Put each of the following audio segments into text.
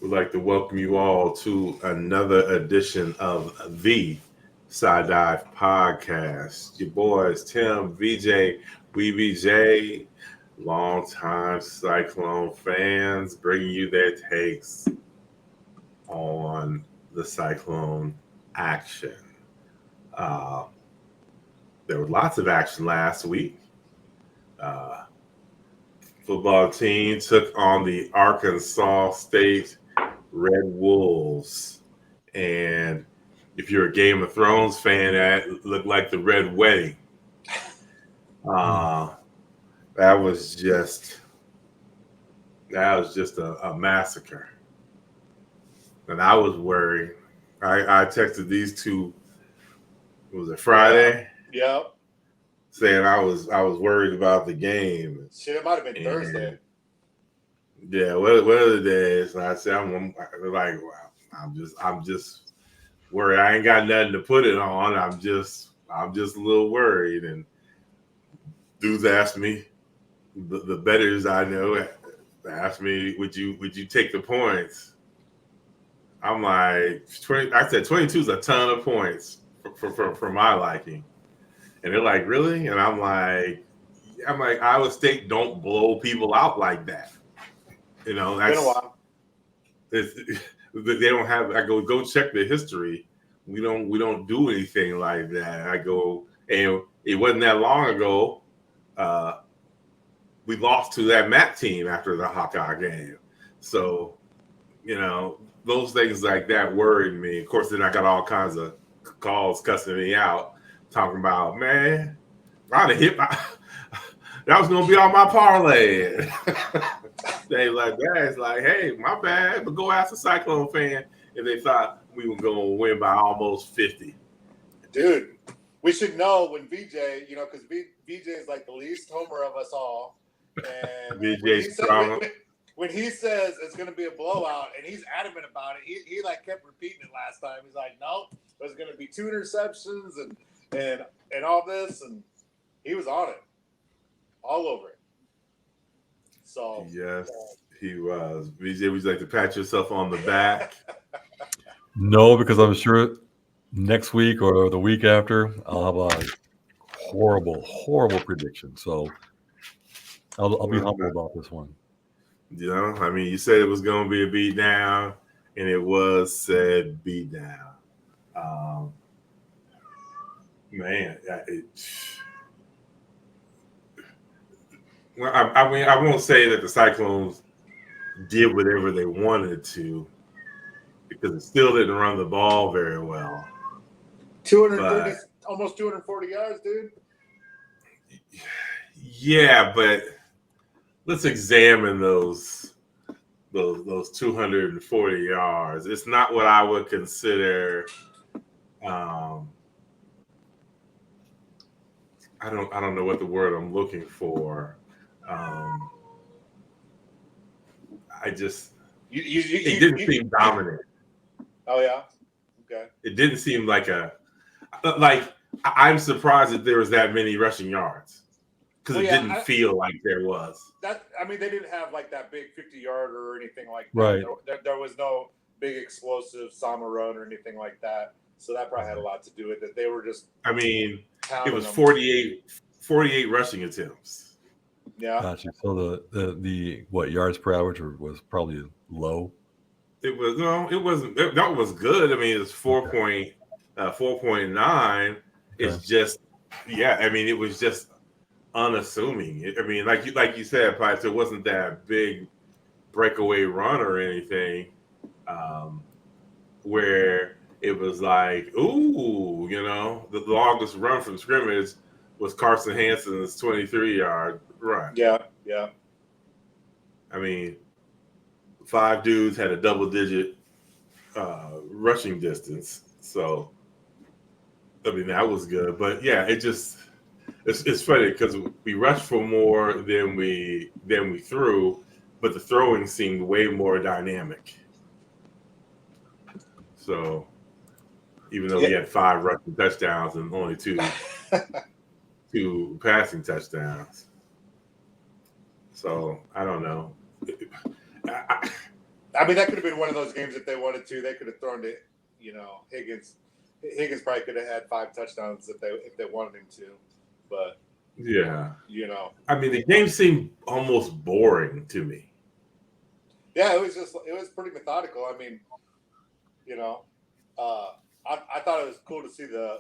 We'd like to welcome you all to another edition of the Side Dive Podcast. Your boys, Tim, VJ, WeBJ, longtime Cyclone fans, bringing you their takes on the Cyclone action. Uh, there was lots of action last week. Uh, Football team took on the Arkansas State Red Wolves. And if you're a Game of Thrones fan, that looked like the Red Wedding. Uh, that was just a massacre. And I was worried. I texted these two, was it Friday? Yeah. Saying I was worried about the game. Shit, it might have been Thursday. Yeah, what are the days? And I said I'm like, wow, I'm just worried. I ain't got nothing to put it on. I'm just a little worried. And dudes asked me, the bettors I know asked me, would you take the points? I'm like, 20. I said 22 is a ton of points for my liking. And they're like, really? And I'm like, Iowa State don't blow people out like that. You know, that's been a while. They don't have. I go check the history. We don't do anything like that. I go, and it wasn't that long ago. We lost to that MAC team after the Hawkeye game. So, you know, those things like that worried me. Of course, then I got all kinds of calls cussing me out, talking about, man, I'd have hit my. That was gonna be on my parlay. They like that. It's like, hey, my bad, but go ask a Cyclone fan if they thought we were gonna win by almost 50. Dude, we should know when VJ, because VJ is like the least homer of us all. And when he says it's gonna be a blowout, and he's adamant about it, he like kept repeating it last time. He's like, nope, there's gonna be 2 interceptions and all this, and he was on it. All over it. So yes, he was. VJ, would you like to pat yourself on the back? No, because I'm sure next week or the week after I'll have a horrible prediction. So I'll be humble about this one. You know, I mean, you said it was going to be a beat down, and it was said beat down. Man, well, I mean, I won't say that the Cyclones did whatever they wanted to, because it still didn't run the ball very well. 230, almost 240 yards, dude. Yeah, but let's examine those 240 yards. It's not what I would consider. I don't know what the word I'm looking for. I just it didn't seem dominant. Oh yeah, okay. It didn't seem like I'm surprised that there was that many rushing yards, because it didn't feel like there was. They didn't have like that big 50-yarder or anything like that. Right. There was no big explosive Sama run or anything like that. So that probably had a lot to do with it. They were just. I mean, it was 48 rushing attempts. Yeah. Gotcha. So the what yards per average was probably low. It wasn't. That was good. I mean, it's 4.9. It's just, I mean, it was just unassuming. I mean, like you said, Pites, it wasn't that big breakaway run or anything, where it was like, ooh, the longest run from scrimmage was Carson Hansen's 23-yard run. Yeah. I mean, 5 dudes had a double-digit rushing distance, so I mean that was good. But yeah, it's funny because we rushed for more than we threw, but the throwing seemed way more dynamic. So even though we had 5 rushing touchdowns and only 2 passing touchdowns, so I don't know. I mean, that could have been one of those games if they wanted to. They could have thrown to, Higgins. Higgins probably could have had 5 touchdowns if they wanted him to. But yeah, I mean, the game seemed almost boring to me. Yeah, it was pretty methodical. I mean, I thought it was cool to see the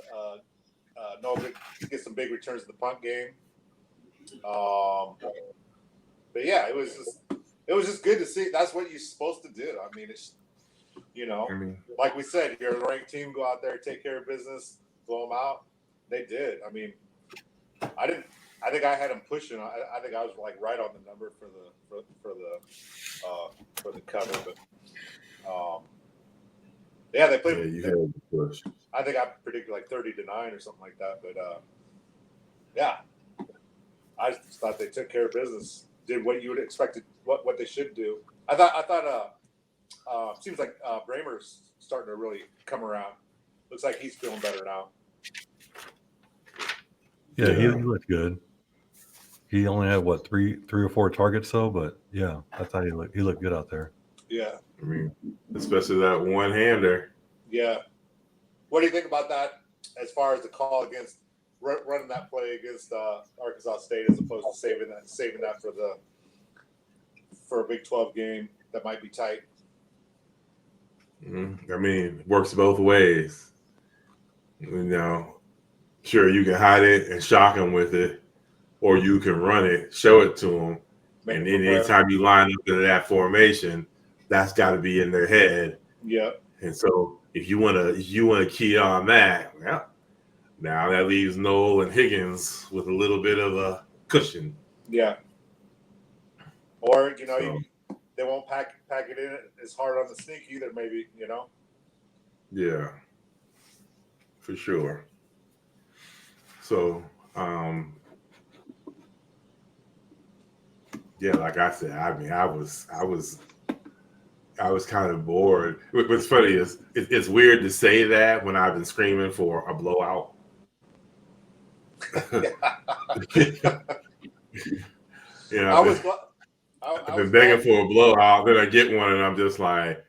Noah get some big returns in the punt game. But yeah, it was just good to see. That's what you're supposed to do. I mean, it's like we said, you're a ranked team. Go out there, take care of business, blow them out. They did. I mean, I think I had them pushing. I think I was like right on the number for the cover, but yeah, they played. Yeah, you had the push. I think I predicted like 30-9 or something like that, but yeah, I just thought they took care of business, did what you would expect, what they should do. I thought seems like Bramer's starting to really come around. Looks like he's feeling better now. Yeah, he looked good. He only had what, three or four targets though, but yeah, I thought he looked good out there. Yeah. I mean, especially that one-hander. Yeah. What do you think about that as far as the call against running that play against Arkansas State as opposed to saving that for a Big 12 game that might be tight? I mean, it works both ways. Sure, you can hide it and shock them with it, or you can run it, show it to them, and then anytime you line up into that formation, that's got to be in their head. Yeah. And so if you want to key on that, well, now that leaves Noel and Higgins with a little bit of a cushion. Yeah. Or they won't pack it in as hard on the sneak either. Maybe Yeah, for sure. So, yeah, like I said, I mean, I was kind of bored. What's funny is it's weird to say that when I've been screaming for a blowout. I've been begging for a blowout, then I get one, and I'm just like.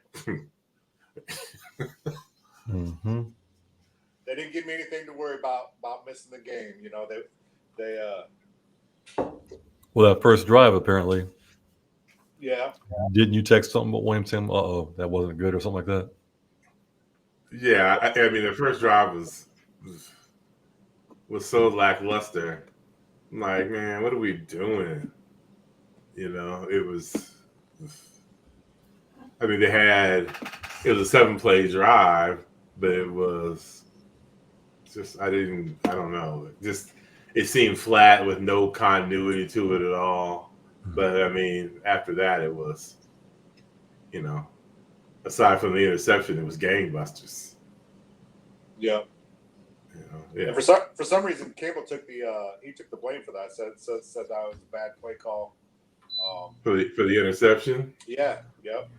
Mm-hmm. They didn't give me anything to worry about missing the game. They Well, that first drive apparently. Yeah. Didn't you text something about William saying, "Uh-oh, that wasn't good" or something like that? Yeah, I mean the first drive was so lackluster. I'm like, man, what are we doing? It was. I mean, it was a 7-play drive, but it was just I don't know. It seemed flat with no continuity to it at all. But I mean, after that, it was, aside from the interception, it was gangbusters. Yeah. Yeah. And for some reason, Campbell took the blame for that. Said that was a bad play call. For the interception. Yeah. Yep.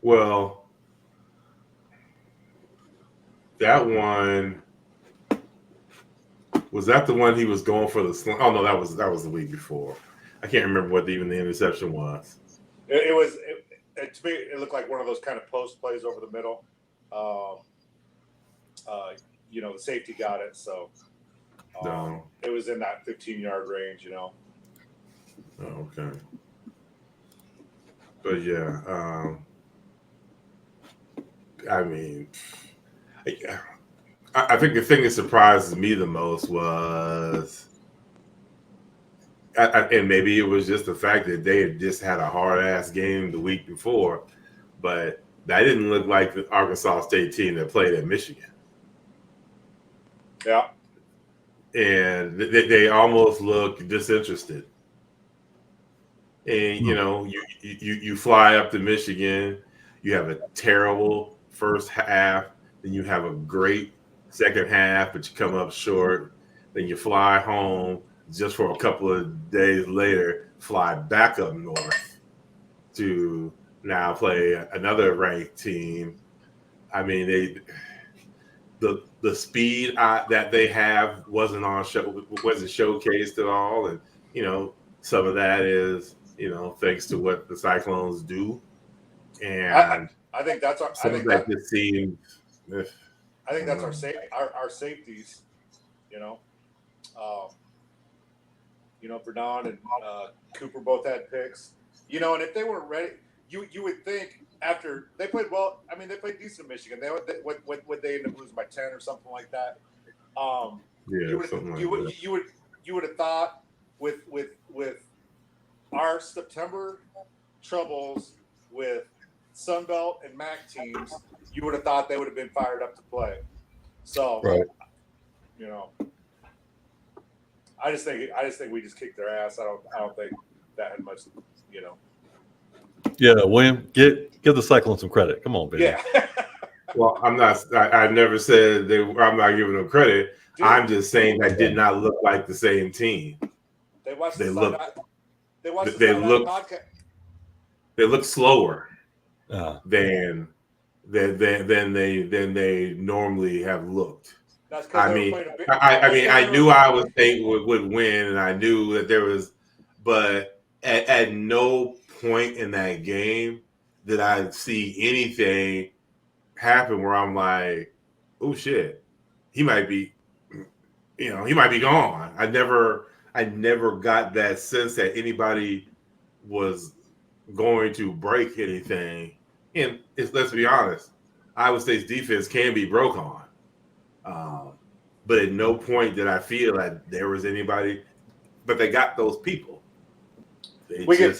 Well, that one was that the one he was going for the sling? Oh no, that was the week before. I can't remember what even the interception was. It was to me. It looked like one of those kind of post plays over the middle. The safety got it, so it was in that 15-yard range. Oh, okay. But yeah, I mean, I think the thing that surprises me the most was, and maybe it was just the fact that they had just had a hard-ass game the week before, but that didn't look like the Arkansas State team that played at Michigan. Yeah. And they almost looked disinterested. And, you fly up to Michigan, you have a terrible first half, then you have a great second half, but you come up short. Then you fly home just for a couple of days later, fly back up north to now play another ranked team. I mean, the speed that they have wasn't showcased at all, and some of that is, thanks to what the Cyclones do, and I think that's our. some of that just seems. I think that's our safeties. Verdon and Cooper both had picks. And if they weren't ready, you would think after they played well. I mean, they played decent in Michigan. Would they end up losing by 10 or something like that? You would have thought with our September troubles with Sunbelt and MAC teams, you would have thought they would have been fired up to play. So, right. I just think we just kicked their ass. I don't think that had much, Yeah, William, give the Cyclones some credit. Come on, baby. Yeah. Well, I'm not. I never said I'm not giving them credit. Dude, I'm just saying that did not look like the same team. They watched. They look slower than they normally have looked. I knew Iowa State would win, and I knew that there was, but at no point in that game did I see anything happen where I'm like, oh shit, he might be gone. I never got that sense that anybody was going to break anything. And let's be honest, Iowa State's defense can be broke on. But at no point did I feel like there was anybody. But they got those people. We can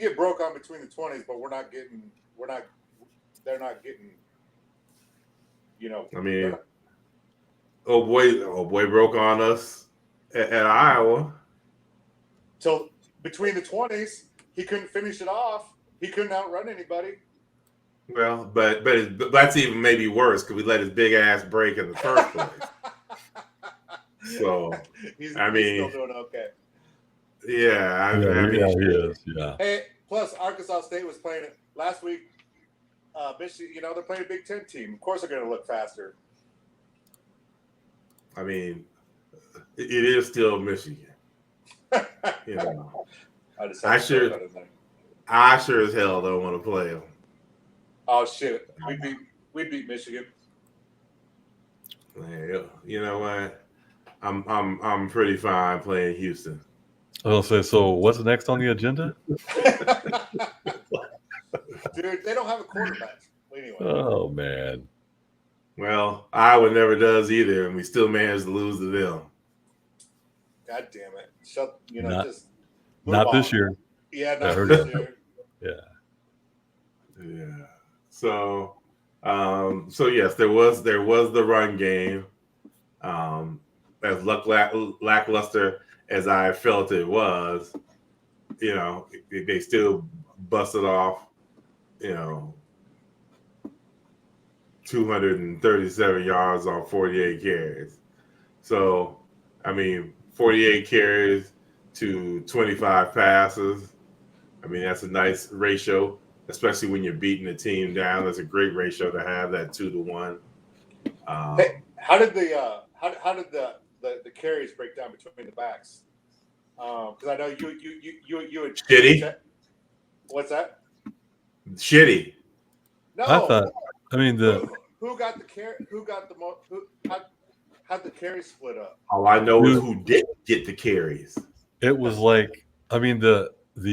get broke on between the 20s, but they're not getting. I mean, oh boy broke on us at Iowa. Till between the 20s, he couldn't finish it off. He couldn't outrun anybody. Well, but that's even maybe worse because we let his big ass break in the first place. So he's still doing okay. Yeah, he is. Yeah. Hey, plus Arkansas State was playing it last week. Michigan, they're playing a Big Ten team. Of course, they're going to look faster. I mean, it is still Michigan. I sure as hell don't want to play them. Oh shit, we beat Michigan. You know what? I'm pretty fine playing Houston. I'll say. So, what's next on the agenda? Dude, they don't have a quarterback. Anyway. Oh man. Well, Iowa never does either, and we still managed to lose to them. God damn it! Not this year. Yeah, not this year. Yeah. So yes, there was the run game. As lackluster as I felt it was, they still busted off, 237 yards on 48 carries. So, 48 carries to 25 passes. That's a nice ratio, especially when you're beating the team down. That's a great ratio to have, that 2-1. Hey, how did the carries break down between the backs? Because I know you would shitty. What's that? Shitty. No. I thought. Who got the carry? Who got the most? How'd the carries split up? All I know is who didn't get the carries. It was like, the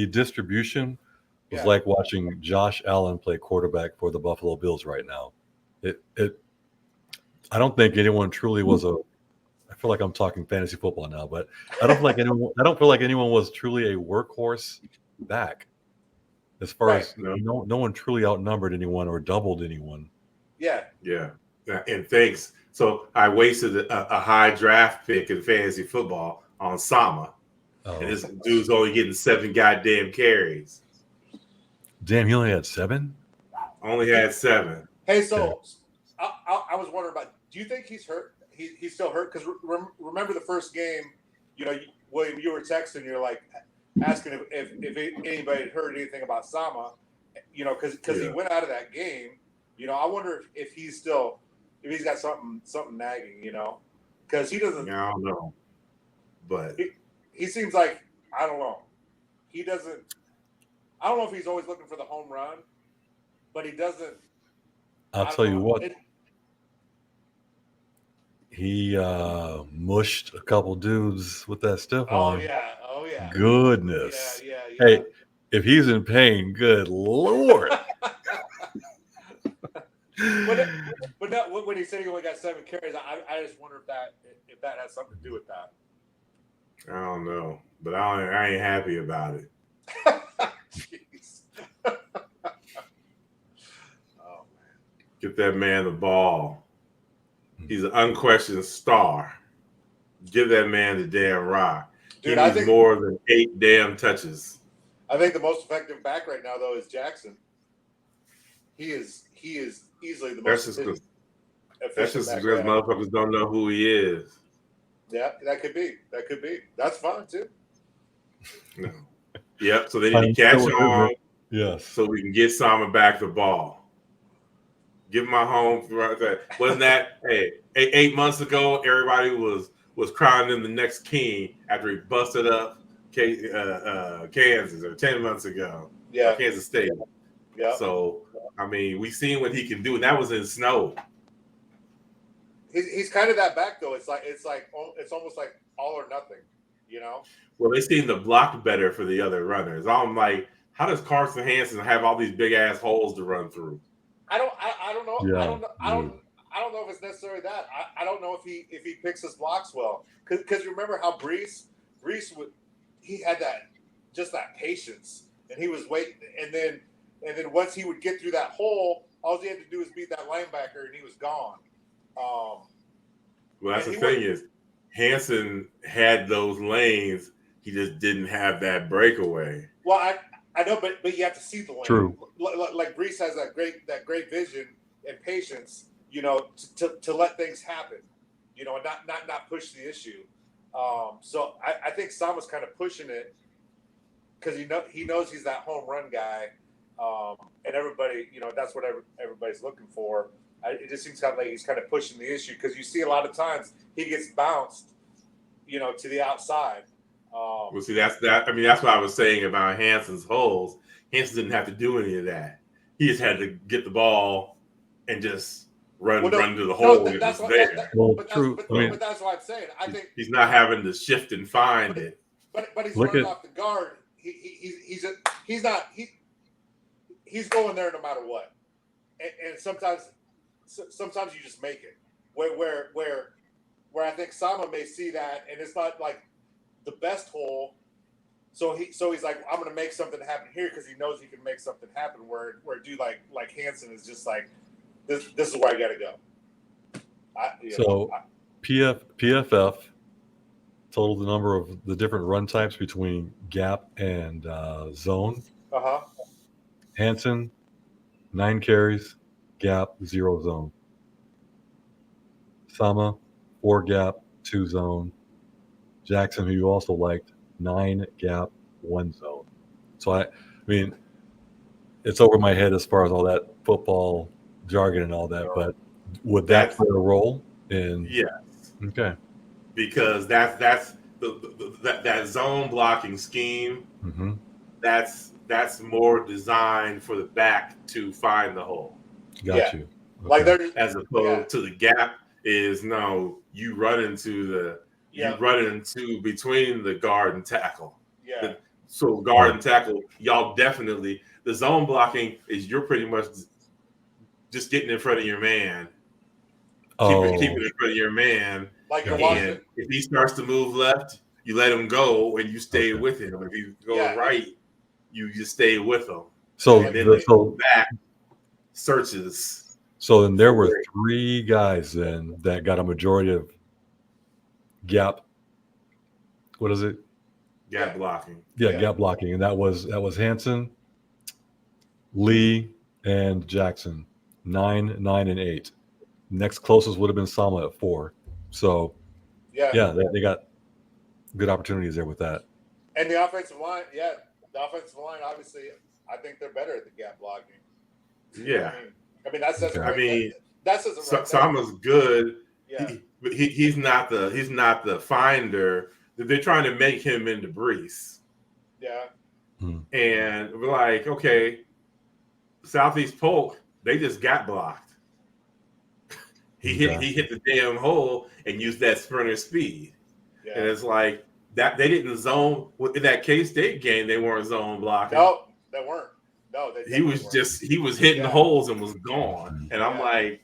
distribution was like watching Josh Allen play quarterback for the Buffalo Bills right now. I don't think anyone truly was I feel like I'm talking fantasy football now, but I don't feel like anyone was truly a workhorse back. As far as no one truly outnumbered anyone or doubled anyone. Yeah. And thanks. So I wasted a high draft pick in fantasy football on Sama. And this dude's only getting 7 goddamn carries. Damn, he only had 7? Only had 7. Hey, so I was wondering about. Do you think he's hurt? He's still hurt? Because remember the first game, William, you were texting. You're like asking if anybody had heard anything about Sama, because he went out of that game. I wonder if he's got something nagging. Because he doesn't. Yeah, I don't know. But he seems like, I don't know. I don't know if he's always looking for the home run, but he doesn't. I'll tell you what. He mushed a couple dudes with that stiff arm. Oh yeah. Goodness. Yeah. Hey, if he's in pain, good Lord. But no, when he said he only got 7 carries, I just wonder if that has something to do with that. I don't know, but I ain't happy about it. Jeez. Oh man. Get that man the ball. He's an unquestioned star. Give that man the damn rock. Dude, he needs more than 8 damn touches. I think the most effective back right now, though, is Jackson. He is easily the most efficient. That's just because motherfuckers don't know who he is. Yeah, that could be. That's fine too. No. Yep. So they need to catch on. Yes. So we can get Sama back the ball. Give my home. Wasn't that 8 months ago? Everybody was crowning him the next king after he busted up Kansas, or 10 months ago. Yeah, Kansas State. Yeah. So I mean, we seen what he can do, and that was in snow. He's kind of that back though. It's almost like all or nothing, you know. Well, they seem to block better for the other runners. I'm like, how does Carson Hansen have all these big ass holes to run through? I don't know. Yeah, I don't know if it's necessarily that. I don't know if he picks his blocks well. Because remember how Brees he had that patience, and he was waiting, and then once he would get through that hole, all he had to do was beat that linebacker, and he was gone. Well, that's the thing is, Hansen had those lanes. He just didn't have that breakaway. Well, I know, but you have to see the lane. True. Like Brees has that great vision and patience, you know, to let things happen, you know, and not push the issue. So I think Sama's kind of pushing it because he knows he's that home run guy, and everybody, you know, that's what everybody's looking for. It just seems kind of like he's kind of pushing the issue because you see a lot of times he gets bounced, you know, to the outside. Well, see, that's what I was saying about Hansen's holes. Hansen didn't have to do any of that. He just had to get the ball and just run to the hole. But that's what I'm saying. I think he's not having to shift and find it. But he's running off the guard. He's going there no matter what. And sometimes you just make it. Where I think Sama may see that, and it's not like the best hole. So he's like, I'm going to make something happen here because he knows he can make something happen. Where a dude like Hansen is just like, this is where I got to go. PFF totaled the number of the different run types between gap and zone. Hansen, 9 carries, gap, 0 zone. Sama, 4 gap, 2 zone. Jackson, who you also liked, 9 gap, 1 zone. So I mean, it's over my head as far as all that football jargon and all that, but would that play a role in? Yes. Okay. Because that's that zone blocking scheme. Mm-hmm. That's more designed for the back to find the hole. Got you. Okay. As opposed to the gap is you run into between the guard and tackle. Yeah. So guard and tackle, y'all definitely. The zone blocking is you're pretty much just getting in front of your man. Keeping in front of your man. Like you're and if he starts to move left, you let him go and you stay with him. If he goes right, you just stay with him. So and then the back searches. So then there were 3 guys then that got a majority of gap. What is it? Gap blocking. Yeah, gap blocking, and that was Hansen, Lee, and Jackson. 9, 9, and 8. Next closest would have been Sama at 4. So they got good opportunities there with that. And the offensive line, obviously, I think they're better at the gap blocking. Yeah. I mean that's Sama's good. Yeah. He's not the finder they're trying to make him into Brees. Yeah. And we're like, okay, Southeast Polk, they just got blocked. He hit the damn hole and used that sprinter speed. Yeah. And it's like that they didn't zone in that K-State game. They weren't zone blocking. No, they weren't. No, he was hitting holes and was gone. And I'm like,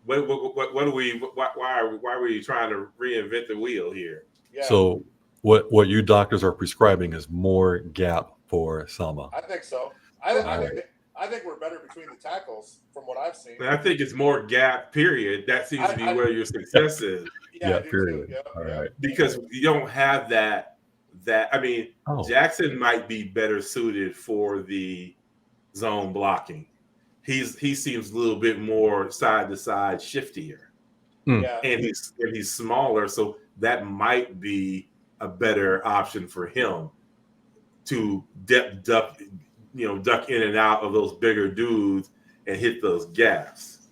what are we? Why were you trying to reinvent the wheel here? Yeah. So what you doctors are prescribing is more gap for Sama. I think so. I think we're better between the tackles from what I've seen. And I think it's more gap, period. That seems to be where your success is. Yeah, period. Yep, all right. Because you don't have that I mean, Jackson might be better suited for the zone blocking. He seems a little bit more side to side shiftier. Yeah. And he's smaller, so that might be a better option for him to duck in and out of those bigger dudes and hit those gaps.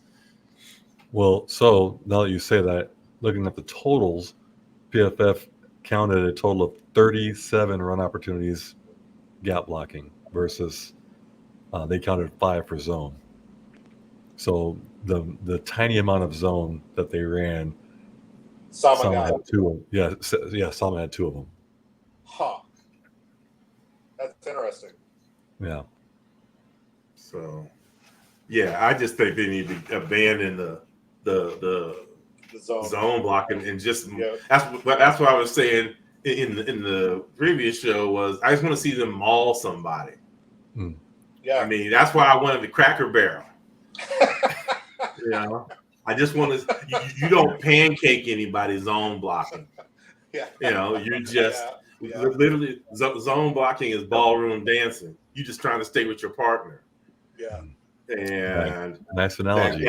Well, so now that you say that, looking at the totals, PFF counted a total of 37 run opportunities gap blocking versus they counted 5 for zone. So the tiny amount of zone that they ran, Sama had 2 of, Sama had 2 of them. Huh. That's interesting. Yeah. So, yeah, I just think they need to abandon the zone blocking and just that's what I was saying in the previous show was I just want to see them maul somebody. Yeah. I mean, that's why I wanted the Cracker Barrel. You know, I just want to. You don't pancake anybody zone blocking. Yeah. You know, you just literally zone blocking is ballroom dancing. You just trying to stay with your partner. Yeah. And nice analogy.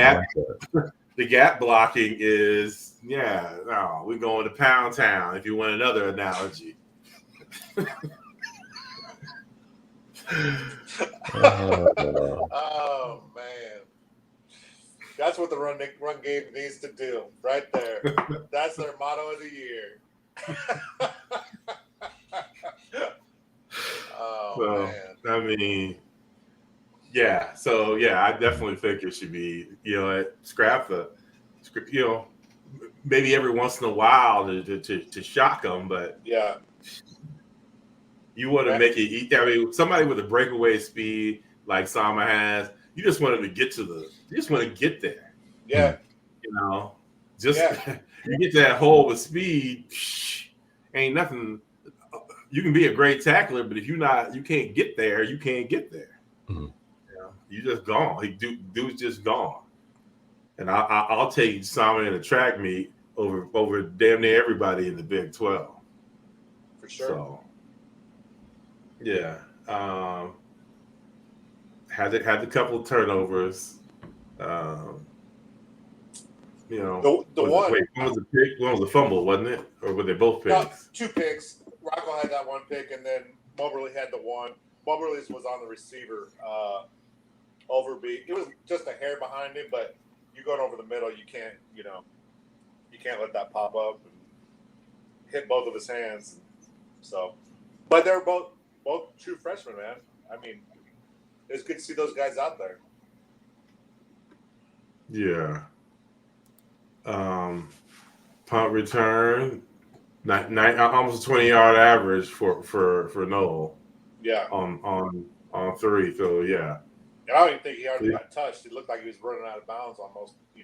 The gap blocking is we're going to Pound Town. If you want another analogy. Oh man, that's what the run game needs to do right there. That's their motto of the year. Man. I mean, I definitely think it should be scrap maybe every once in a while to shock them, but you want to make it. I mean, somebody with a breakaway speed like Sama has, you just want him to get you just want to get there. Yeah. You get that hole with speed, ain't nothing. You can be a great tackler, but if you can't get there, you can't get there. Mm-hmm. You just gone. Dude's just gone. And I'll take Sama in a track meet over damn near everybody in the Big 12. For sure. So, yeah. Had a couple of turnovers. The one was a pick, one was a fumble, wasn't it? Or were they both picks? No, 2 picks. Rocco had that 1 pick, and then Moberly had the 1. Moberly's was on the receiver overbeat. It was just a hair behind him, but you going over the middle, you can't let that pop up and hit both of his hands. So, but they're both true freshmen, man. I mean, it's good to see those guys out there. Yeah. Punt return, almost 20-yard average for Noel. Yeah. On 3, so yeah. And I don't even think he already got touched. It looked like he was running out of bounds almost. He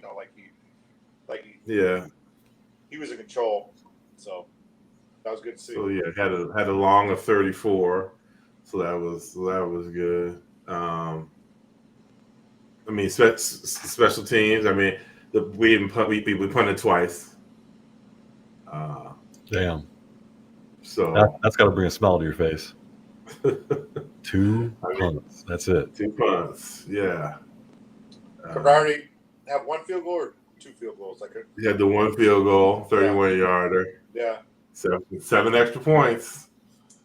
was in control. So that was good to see. So yeah, had a long of 34. So that was good. I mean, special teams. I mean, we punted twice. Damn. So that's got to bring a smile to your face. 2 punts. That's it. 2 punts. Yeah. Cougars have 1 field goal or 2 field goals. He had the 1 field goal, 31-yarder. Yeah. 7 extra points.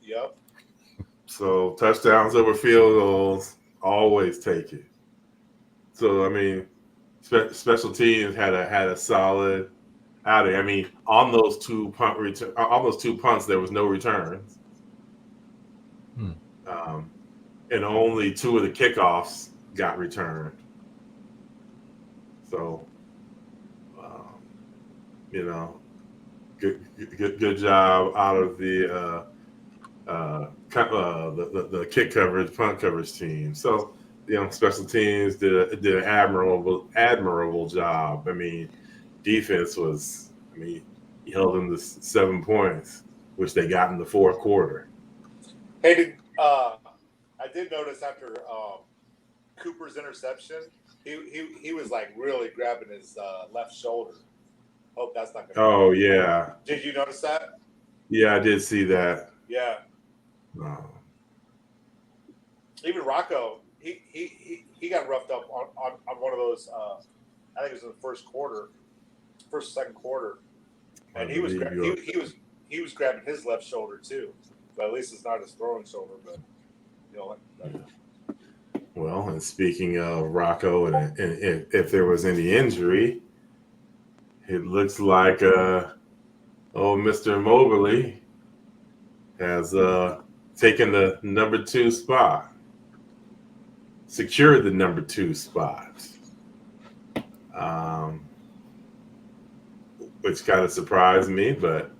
Yep. So touchdowns over field goals, always take it. So I mean, special teams had a solid out of it. I mean, on those two punts, there was no returns, and only 2 of the kickoffs got returned. So, you know, good job out of the kick coverage, punt coverage team. So, special teams did an admirable job. I mean, defense was, he held them to 7 points, which they got in the fourth quarter. Hey, I did notice after Cooper's interception, he was like really grabbing his left shoulder. Hope that's not going to. Oh yeah. Did you notice that? Yeah, I did see that. Yeah. Even Rocco, he got roughed up on one of those. I think it was in the second quarter, and he was grabbing his left shoulder too. But at least it's not his throwing shoulder. But Well, and speaking of Rocco, and if there was any injury, it looks like Mr. Mobley has taken the number 2 spot, secured the number 2 spot, which kind of surprised me, but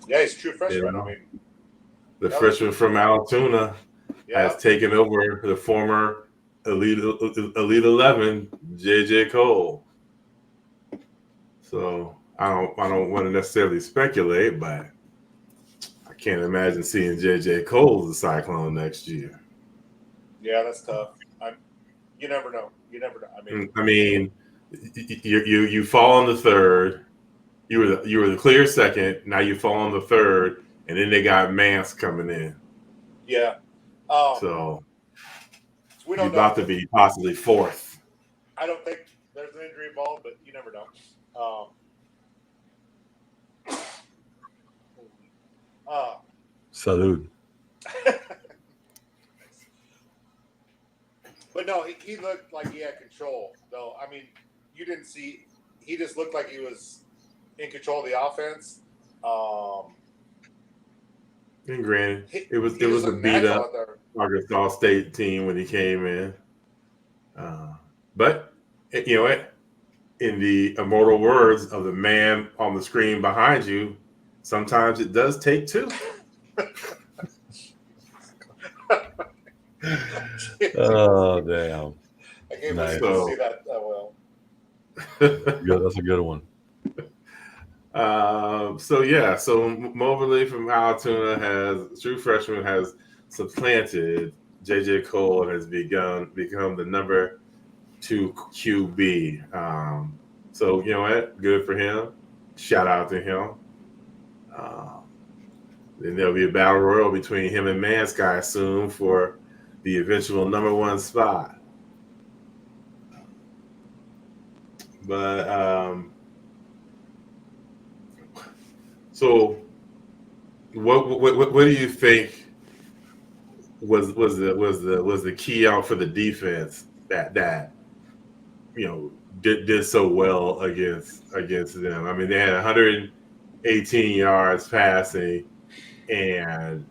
yeah, he's a true freshman. I mean, the freshman from Altoona has taken over the former Elite 11, JJ Cole. So I don't want to necessarily speculate, but I can't imagine seeing JJ Cole as a Cyclone next year. Yeah, that's tough. You never know. I mean, you fall on the third. You were the clear second. Now you fall on the third, and then they got Mance coming in. Yeah. So we don't you're about to be possibly fourth. I don't think there's an injury involved, but you never know. Salud. But no, he looked like he had control, though. I mean, you didn't see. He just looked like he was in control of the offense. And granted, it was a beat up Arkansas State team when he came in. But in the immortal words of the man on the screen behind you, sometimes it does take 2. Oh, damn. I can't believe you see that well. Yeah, that's a good one. So Mobley from Altoona true freshman has supplanted JJ Cole and has become the number 2 QB. So you know what? Good for him. Shout out to him. Then there'll be a battle royal between him and Mansk, I assume, for the eventual number 1 spot. But so what do you think was the key out for the defense that did so well against them? I mean, they had 118 yards passing and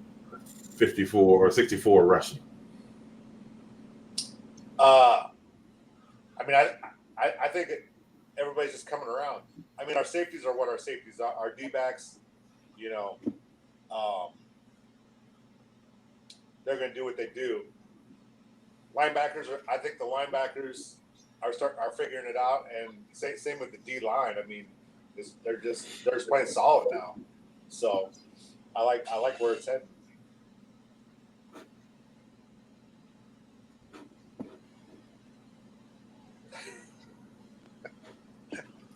54 or 64 rushing. I mean, I think everybody's just coming around. I mean, our safeties are what our safeties are. Our D-backs, they're going to do what they do. Linebackers, I think the linebackers are figuring it out, and same with the D-line. I mean, they're just playing solid now. So I like where it's heading.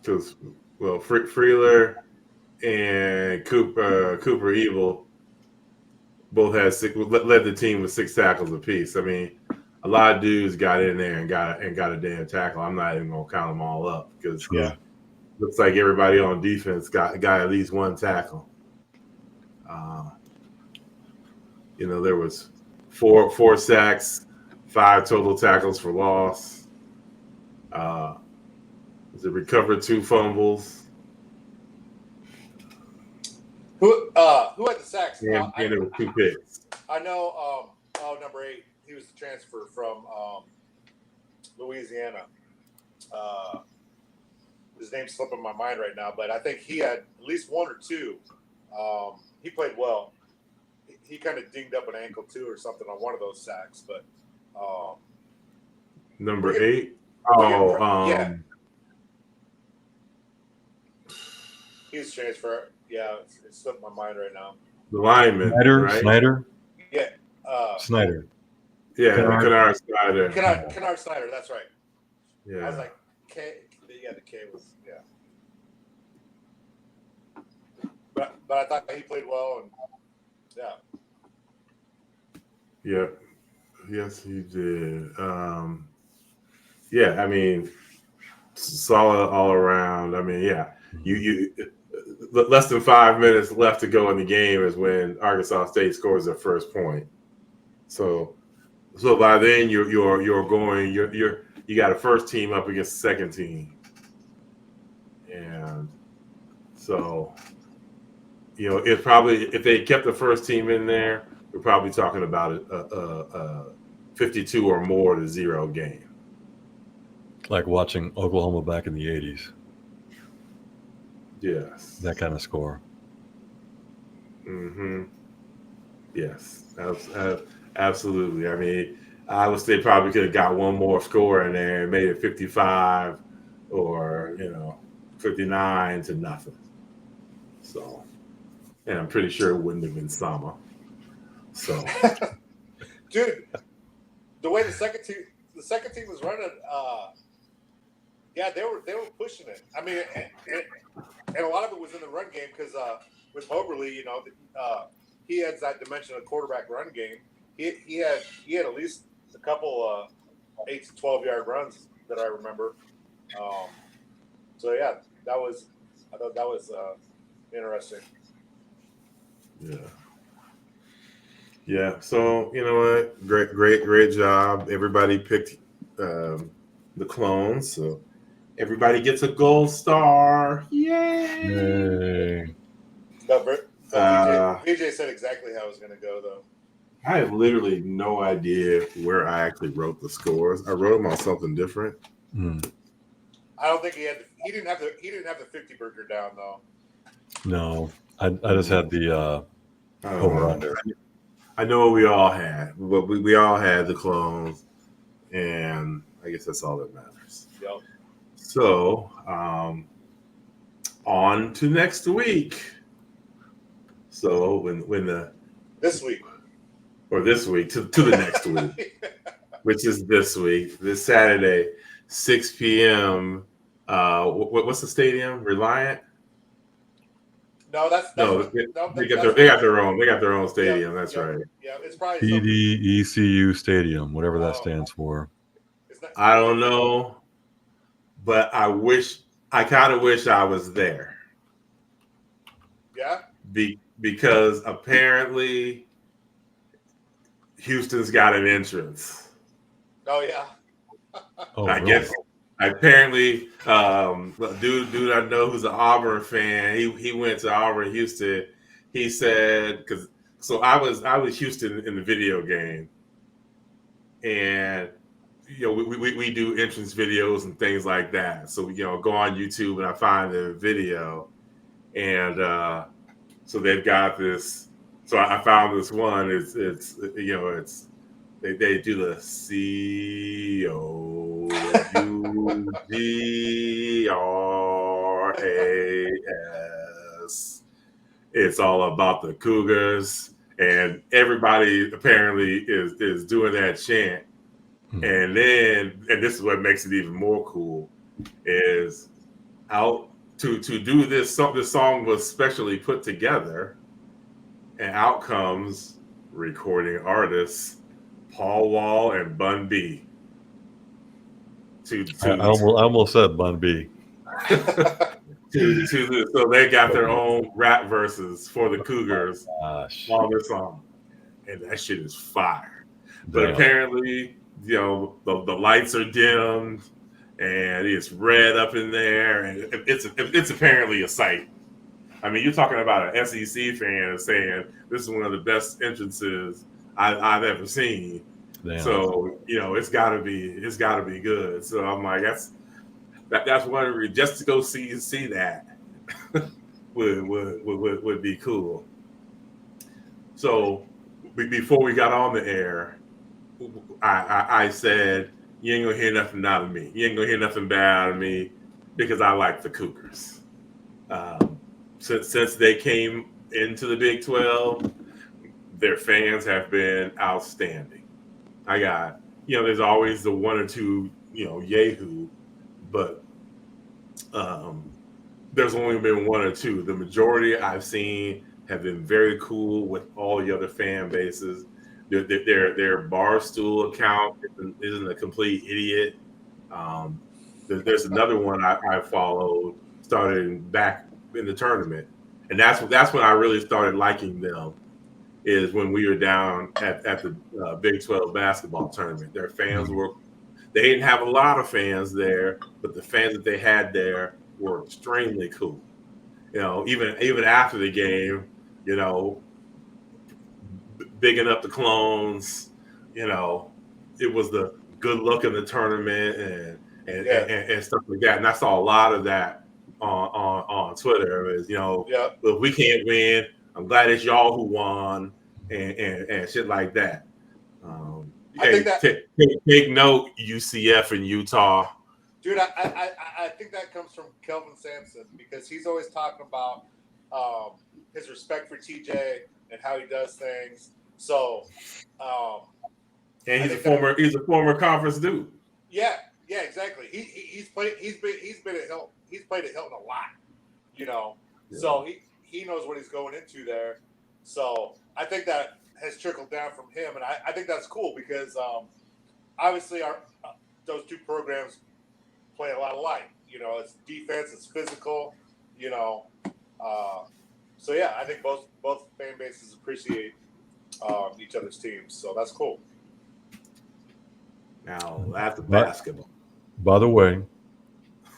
Because Freeler and Cooper Evil both had led the team with 6 tackles apiece. I mean, a lot of dudes got in there and got a damn tackle. I'm not even gonna count them all up because looks like everybody on defense got at least 1 tackle. There was four sacks, 5 total tackles for loss. Is it recovered 2 fumbles? Who had the sacks? And it was 2 picks. I know. Number 8. He was the transfer from Louisiana. His name's slipping my mind right now, but I think he had at least 1 or 2. He played well. He kind of dinged up an ankle too, or something on one of those sacks. But number 8. Yeah. He's transfer. Yeah, it's slipped my mind right now. The lineman, right? Snyder. Yeah. Snyder. Yeah, Kennard Snyder. Kennard Snyder. That's right. Yeah. I was like, K. Yeah, the K was But I thought he played well, and yeah. Yes, he did. Yeah, I mean, solid all around. I mean, yeah, you less than 5 minutes left to go in the game is when Arkansas State scores their first point. So by then you got a first team up against the second team, and so it's probably, if they kept the first team in there, we're probably talking about a 52 or more to 0 game. Like watching Oklahoma back in the 80s. Yes. That kind of score. Mm-hmm. Yes. Absolutely. I mean, I would say probably could have got one more score in there and made it 55 or, 59 to nothing. So, and I'm pretty sure it wouldn't have been Sama. So, dude, the way the second team was running, they were pushing it. I mean, and a lot of it was in the run game because with Moberly, he has that dimension of quarterback run game. He had at least a couple 8 to 12 yard runs that I remember. So yeah, I thought that was interesting. Yeah. Yeah. So you know what? Great job. Everybody picked the clones. So everybody gets a gold star. Yay! VJ said exactly how it was going to go, though. I have literally no idea where I actually wrote the scores. I wrote them on something different. I don't think he didn't have the 50 burger down though. No, I just had the over under. I know what we all had, but we all had the clones, and I guess that's all that matters. Yep. So, on to next week. So this week to the next week, which is this Saturday, 6 p.m. What's the stadium? Reliant? No, they got their own stadium. That's right. Yeah, it's probably PDECU Stadium, whatever that stands for. I don't know, but I kind of wish I was there. Yeah. Because apparently Houston's got an entrance. Oh yeah. I guess apparently, dude I know who's an Auburn fan. He went to Auburn, Houston. He said I was Houston in the video game, and we do entrance videos and things like that. So go on YouTube and I find the video, and so they've got this. So I found this one. It's they do the COUGRAS. It's all about the Cougars, and everybody apparently is doing that chant. And this is what makes it even more cool, is out to do this. This song was specially put together, and out comes recording artists Paul Wall and Bun B. I almost said Bun B. So they got their own rap verses for the Cougars on this song, and that shit is fire. But apparently, the lights are dimmed, and it's red up in there, and it's apparently a sight. I mean, you're talking about an SEC fan saying this is one of the best entrances I've ever seen. Damn. So it's got to be good. So I'm like, that's one just to go see that would be cool. So before we got on the air, I said, you ain't gonna hear nothing out of me. You ain't gonna hear nothing bad out of me because I like the Cougars. Since they came into the Big 12, their fans have been outstanding. I got, there's always the one or two, yahoo, but there's only been one or two. The majority I've seen have been very cool with all the other fan bases. Their Barstool account isn't a complete idiot. There's another one I followed, started back in the tournament, and that's when I really started liking them. Is when we were down at the Big 12 basketball tournament. Their fans they didn't have a lot of fans there, but the fans that they had there were extremely cool. Even after the game, bigging up the clones. It was the good luck in the tournament and stuff like that. And I saw a lot of that on Twitter. If we can't win, I'm glad it's y'all who won and shit like that. I think that take note, UCF and Utah. Dude, I think that comes from Kelvin Sampson because he's always talking about his respect for TJ and how he does things. So, and he's a former conference dude. Yeah, exactly. He's played at Hilton. He's played at Hilton a lot, Yeah. So he knows what he's going into there. So I think that has trickled down from him, and I think that's cool because obviously those two programs play a lot alike. It's defense, it's physical. So yeah, I think both fan bases appreciate each other's teams, so that's cool. Now that's basketball. By the way,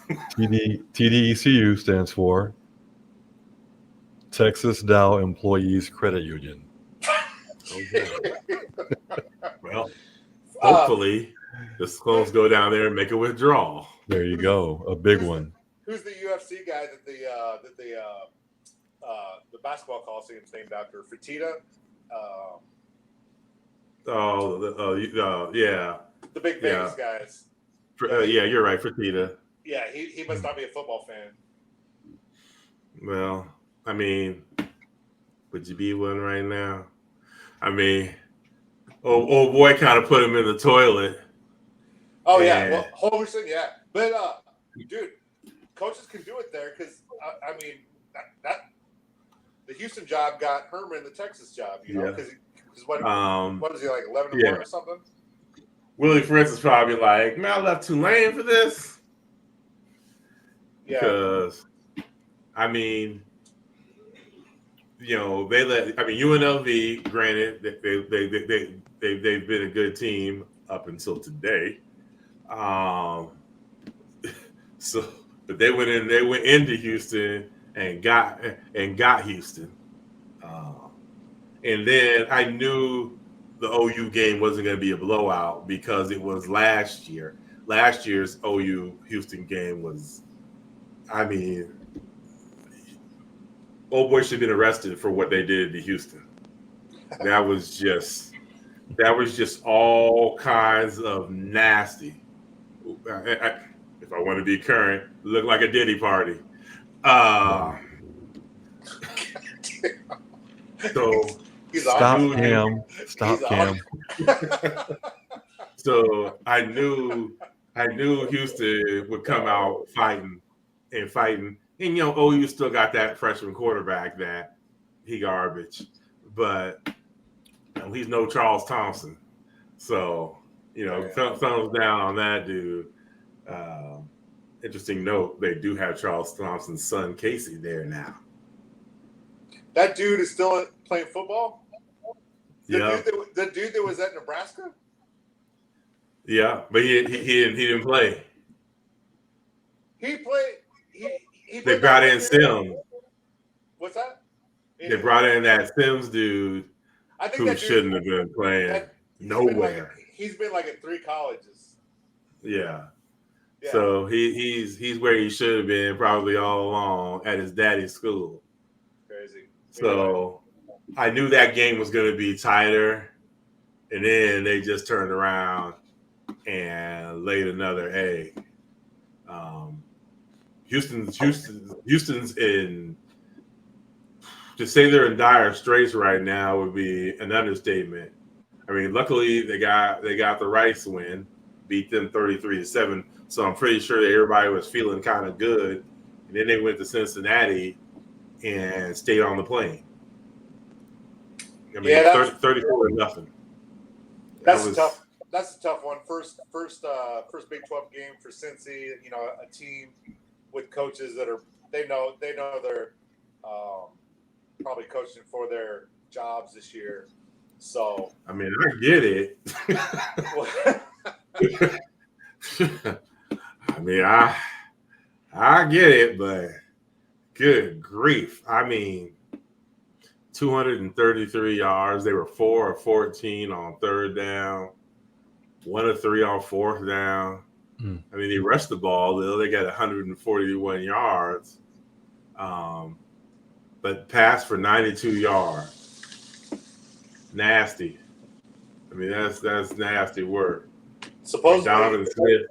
TDECU stands for Texas Dow Employees Credit Union. Okay. Well, hopefully the Skulls go down there and make a withdrawal. There you go, a big one. Who's the UFC guy that the basketball coliseum's named after? Fertitta. Yeah. The big Vegas guys. Yeah, you're right, Fertitta. Yeah, he must not be a football fan. Well, I mean, would you be one right now? I mean, old boy kind of put him in the toilet. Oh yeah, well, Holgerson, yeah, but dude, coaches can do it there because I mean that the Houston job got Herman the Texas job, because what is he like 11-1 or something? Willie Fritz is probably like, man, I left Tulane for this. Yeah, because I mean, UNLV. Granted, they've been a good team up until today. But they went into Houston and got Houston. And then I knew the OU game wasn't going to be a blowout because it was last year. Last year's OU Houston game was, I mean, old boy should have been arrested for what they did to Houston. That was just all kinds of nasty. If I want to be current, it looked like a Diddy party. So stop him. So I knew Houston would come out fighting. And OU still got that freshman quarterback that he garbage, but he's no Charles Thompson. So thumbs down on that dude. Interesting note: they do have Charles Thompson's son Casey there now. That dude is still playing football. Yeah, the dude that was at Nebraska. Yeah, but he didn't play. He played. He They played brought that in year. Sims. What's that? They brought in that Sims dude I think who that dude, shouldn't have been playing nowhere. He's been like at 3 colleges. Yeah. Yeah. So he's where he should have been probably all along at his daddy's school. Crazy. So I knew that game was going to be tighter, and then they just turned around and laid another egg. Houston's in. To say they're in dire straits right now would be an understatement. I mean, luckily they got the Rice win, beat them 33-7. So I'm pretty sure that everybody was feeling kind of good. And then they went to Cincinnati and stayed on the plane. I mean, 34-0. That's tough. That's a tough one. First Big 12 game for Cincy. You know, a team with coaches that are they know they're probably coaching for their jobs this year. So I mean, I get it. I mean, I get it, but good grief! I mean, 233 yards. They were 4 of 14 on third down, 1 of 3 on fourth down. I mean, they rushed the ball. They got 141 yards, but passed for 92 yards. Nasty. I mean, that's nasty work. Supposedly, Donovan Smith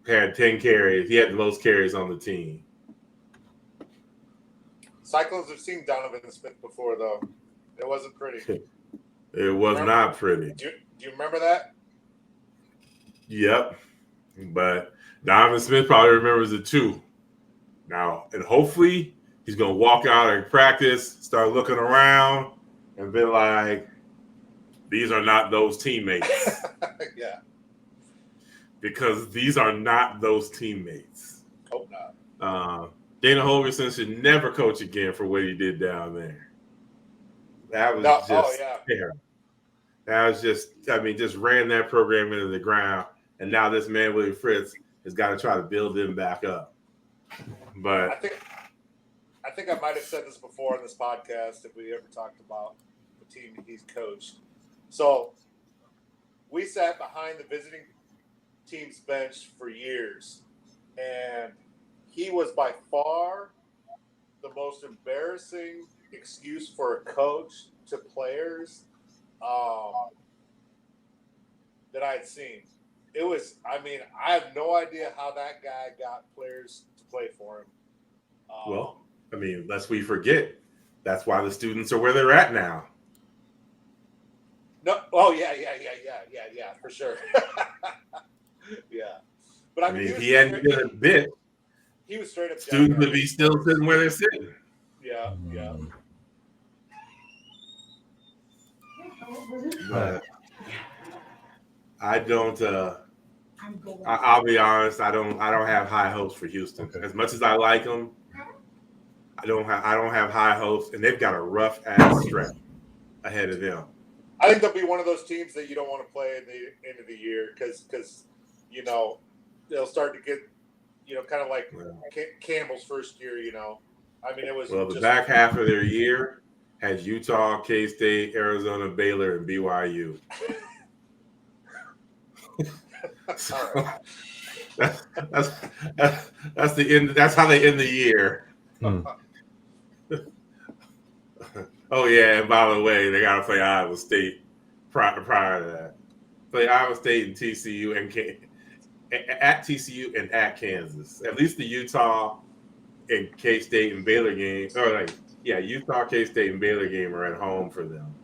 had 10 carries. He had the most carries on the team. Cyclones have seen Donovan Smith before, though. It wasn't pretty. It was not pretty. Do you remember that? Yep. But Donovan Smith probably remembers it too. Now, and hopefully he's going to walk out and practice, start looking around, and be like, these are not those teammates. Yeah. Because these are not those teammates. Hope not. Dana Holgerson should never coach again for what he did down there. That was terrible. That was just ran that program into the ground. And now this man, Willie Fritz, has got to try to build them back up. But I think I might have said this before on this podcast if we ever talked about the team he's coached. So we sat behind the visiting team's bench for years, and he was by far the most embarrassing excuse for a coach to players that I had seen. It was, I have no idea how that guy got players to play for him. Lest we forget, that's why the students are where they're at now. No, oh yeah, for sure. Yeah, but he hadn't been a bit. He was straight up. Students would be still sitting where they're sitting. Yeah. But I don't. I'll be honest. I don't have high hopes for Houston. Okay. As much as I like them, I don't have high hopes, and they've got a rough ass stretch ahead of them. I think they'll be one of those teams that you don't want to play at the end of the year because they'll start to get kind of like Campbell's first year. It was the back half of their year has Utah, K-State, Arizona, Baylor, and BYU. So, that's the end. That's how they end the year. Oh yeah, and by the way, they got to play Iowa State prior to that. Play Iowa State and TCU at TCU and at Kansas. At least the Utah and K-State and Baylor games, Utah, K-State, and Baylor game are at home for them.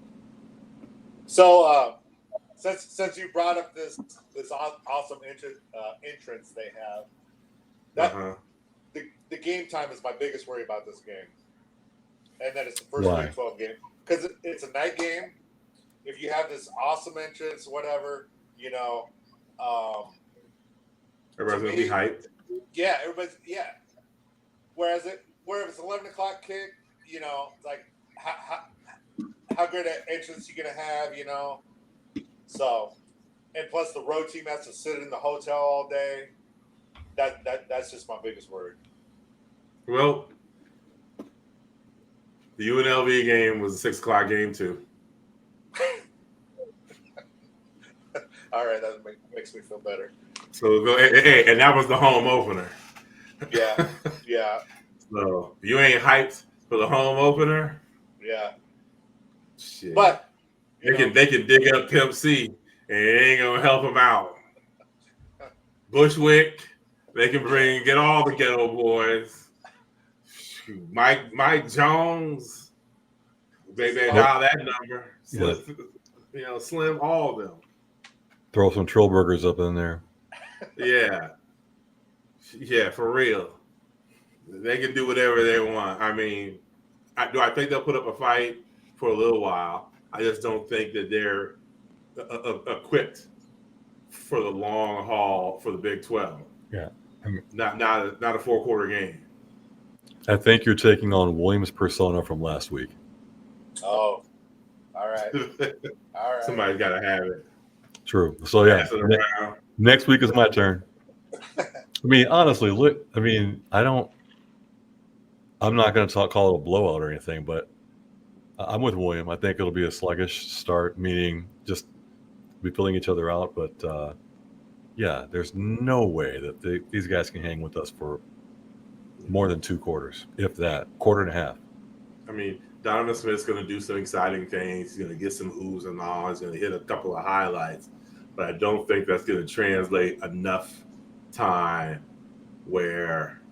So, since you brought up this awesome entrance they have, the game time is my biggest worry about this game, and that it's the first Big 12 game because it's a night game. If you have this awesome entrance, whatever, everybody's gonna be hyped. Yeah, Whereas if it's 11 o'clock kick, it's like how good an entrance you gonna have, So, and plus the road team has to sit in the hotel all day. that's just my biggest worry. Well, the UNLV game was a 6:00 game too. All right, that makes me feel better. So hey, and that was the home opener. Yeah. So you ain't hyped for the home opener. Yeah. Shit. But they can dig up Pimp C and it ain't gonna help them out. Bushwick, they can get all the ghetto boys. Mike Jones, they dial that number. Slim, all of them. Throw some troll burgers up in there. Yeah, for real. They can do whatever they want. I mean, I think they'll put up a fight for a little while. I just don't think that they're equipped for the long haul for the Big 12. Yeah, not a 4-quarter game. I think you're taking on Williams' persona from last week. Oh, all right. All right. Somebody's got to have it. True. So yeah, next week is my turn. I mean, honestly, look. I mean, I'm not going to call it a blowout or anything, but I'm with William. I think it'll be a sluggish start, meaning just be filling each other out. But yeah, there's no way that these guys can hang with us for more than 2 quarters, if that, quarter and a half. I mean, Donovan Smith's going to do some exciting things. He's going to get some oohs and ahs. He's going to hit a couple of highlights. But I don't think that's going to translate enough time where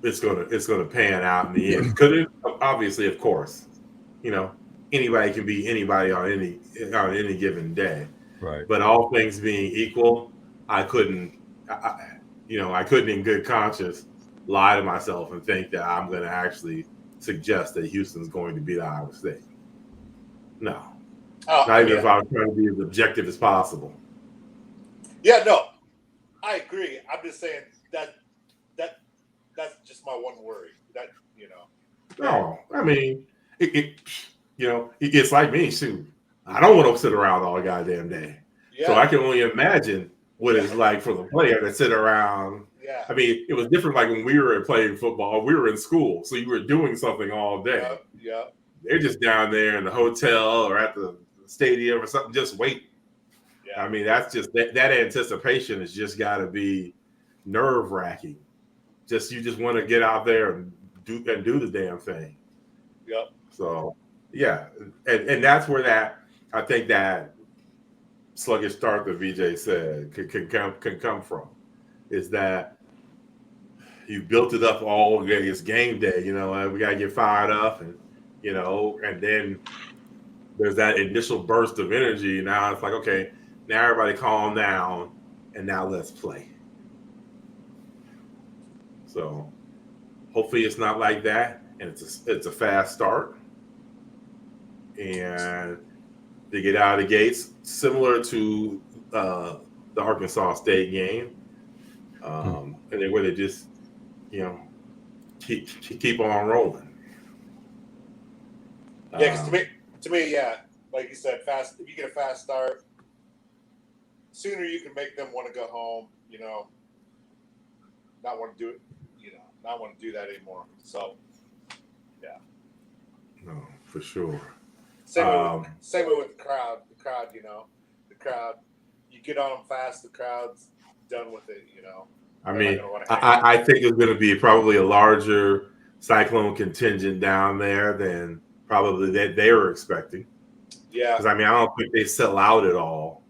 it's going to pan out in the end. Could it? Obviously, of course. Anybody can be anybody on any given day. Right. But all things being equal, I couldn't in good conscience lie to myself and think that I'm going to actually suggest that Houston's going to beat Iowa State. No. Not even if I was trying to be as objective as possible. Yeah, no. I agree. I'm just saying that's just my one worry. No, I mean, it's like me, shoot. I don't want to sit around all goddamn day. Yeah. So I can only imagine what it's like for the player to sit around. Yeah. I mean, it was different like when we were playing football. We were in school, so you were doing something all day. Yeah. They're just down there in the hotel or at the stadium or something, just waiting. Yeah. I mean, that's just that anticipation has just got to be nerve-wracking. You just want to get out there and do the damn thing. Yep. So yeah, and that's where I think that sluggish start that VJ said can come from, is that you built it up all day. It's game day, we gotta get fired up, and and then there's that initial burst of energy. Now it's like, okay, now everybody calm down, and now let's play. So hopefully it's not like that, and it's a fast start, and they get out of the gates similar to the Arkansas State game, and then where they just keep on rolling. Yeah, because to me, yeah, like you said, fast. If you get a fast start, sooner you can make them want to go home. Not want to do it. Not want to do that anymore. So, yeah. No, for sure. Same way with the crowd. The crowd. You get on them fast. The crowd's done with it. I mean, I think there's going to be probably a larger Cyclone contingent down there than probably that they were expecting. Yeah. Because I don't think they sell out at all.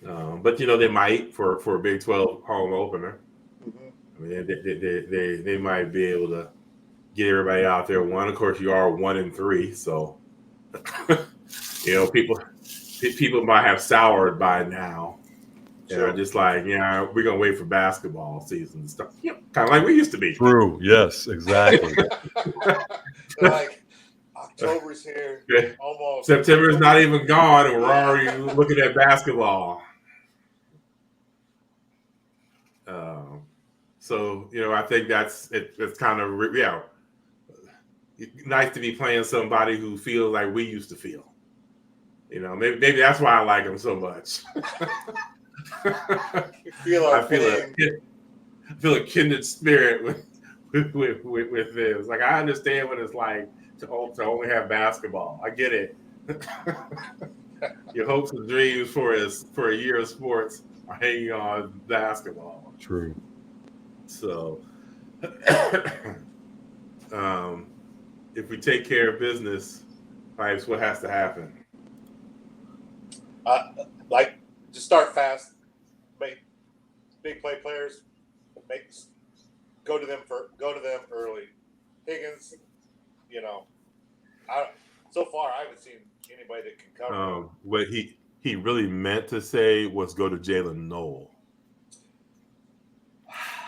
But they might for a Big 12 home opener. Mm-hmm. I mean, they might be able to get everybody out there. Of course, you are 1-3, so people might have soured by now. Sure. Just like, we're gonna wait for basketball season and stuff. Kind of like we used to be. True. Yes, exactly. Like October's here. Almost. September's not even gone, and we're already looking at basketball. So I think that's it's kind of nice to be playing somebody who feels like we used to feel. You know, maybe that's why I like him so much. You feel our pain. I feel a kindred spirit with this. Like I understand what it's like to only have basketball. I get it. Your hopes and dreams for a year of sports are hanging on basketball. True. So, if we take care of business, Pipes, what has to happen? Like, just start fast, make big play players, go to them early. Higgins, you know, so far I haven't seen anybody that can cover. What he really meant to say was go to Jalen Noel.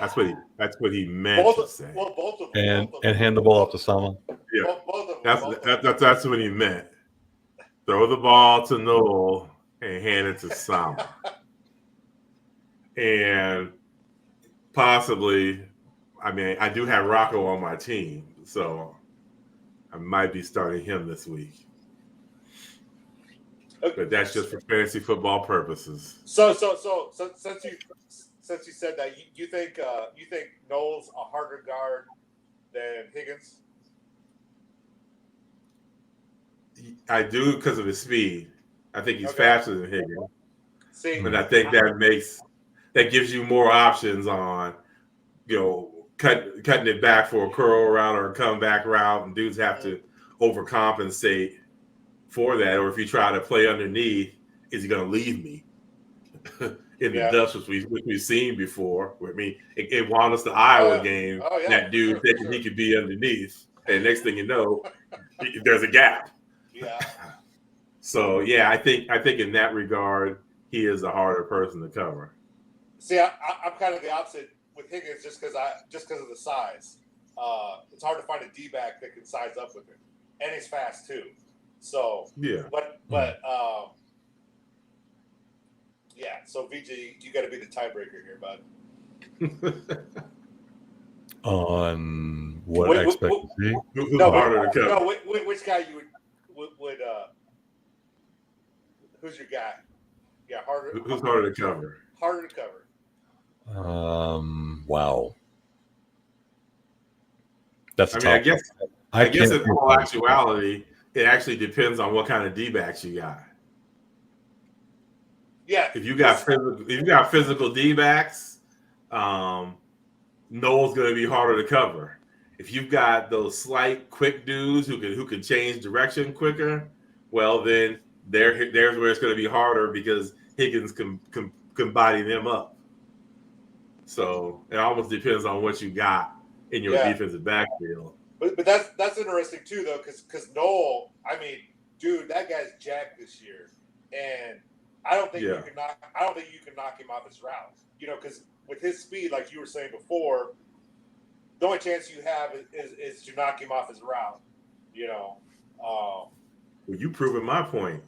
That's what he meant to say. Well, both of them. And hand the ball off to Sama. Yeah, both of them. that's what he meant. Throw the ball to Noel and hand it to Sama. And possibly, I mean, I do have Rocco on my team, so I might be starting him this week. Okay. But that's just for fantasy football purposes. So since you said that, you think Noel's a harder guard than Higgins? I do because of his speed. I think he's faster than Higgins. See, and I think that gives you more options on, cutting it back for a curl route or a comeback route, and dudes have to overcompensate for that. Or if you try to play underneath, is he going to leave me in the dust, which we've seen before? I mean, it won us the Iowa game. That dude thinking he could be underneath, and next thing you know, there's a gap. Yeah. So yeah, I think in that regard, he is a harder person to cover. See, I'm kind of the opposite with Higgins, just because of the size. It's hard to find a D-back that can size up with him, and he's fast too. So yeah, but yeah. So VJ, you got to be the tiebreaker here, bud. On what I expect to see? Who's harder to cover? No, which guy you would who's your guy? Yeah, harder. Who's harder to cover? Harder to cover. Wow. That's I guess in all actuality, it actually depends on what kind of D-backs you got. Yeah. If you got physical D-backs, Noel's going to be harder to cover. If you've got those slight, quick dudes who can change direction quicker, well then there's where it's going to be harder because Higgins can body them up. So it almost depends on what you got in your defensive backfield. But that's interesting too, though, because Noel, I mean, dude, that guy's jacked this year, and I don't think you can knock him off his route. Because with his speed, like you were saying before, the only chance you have is to knock him off his route. Well, you proving my point.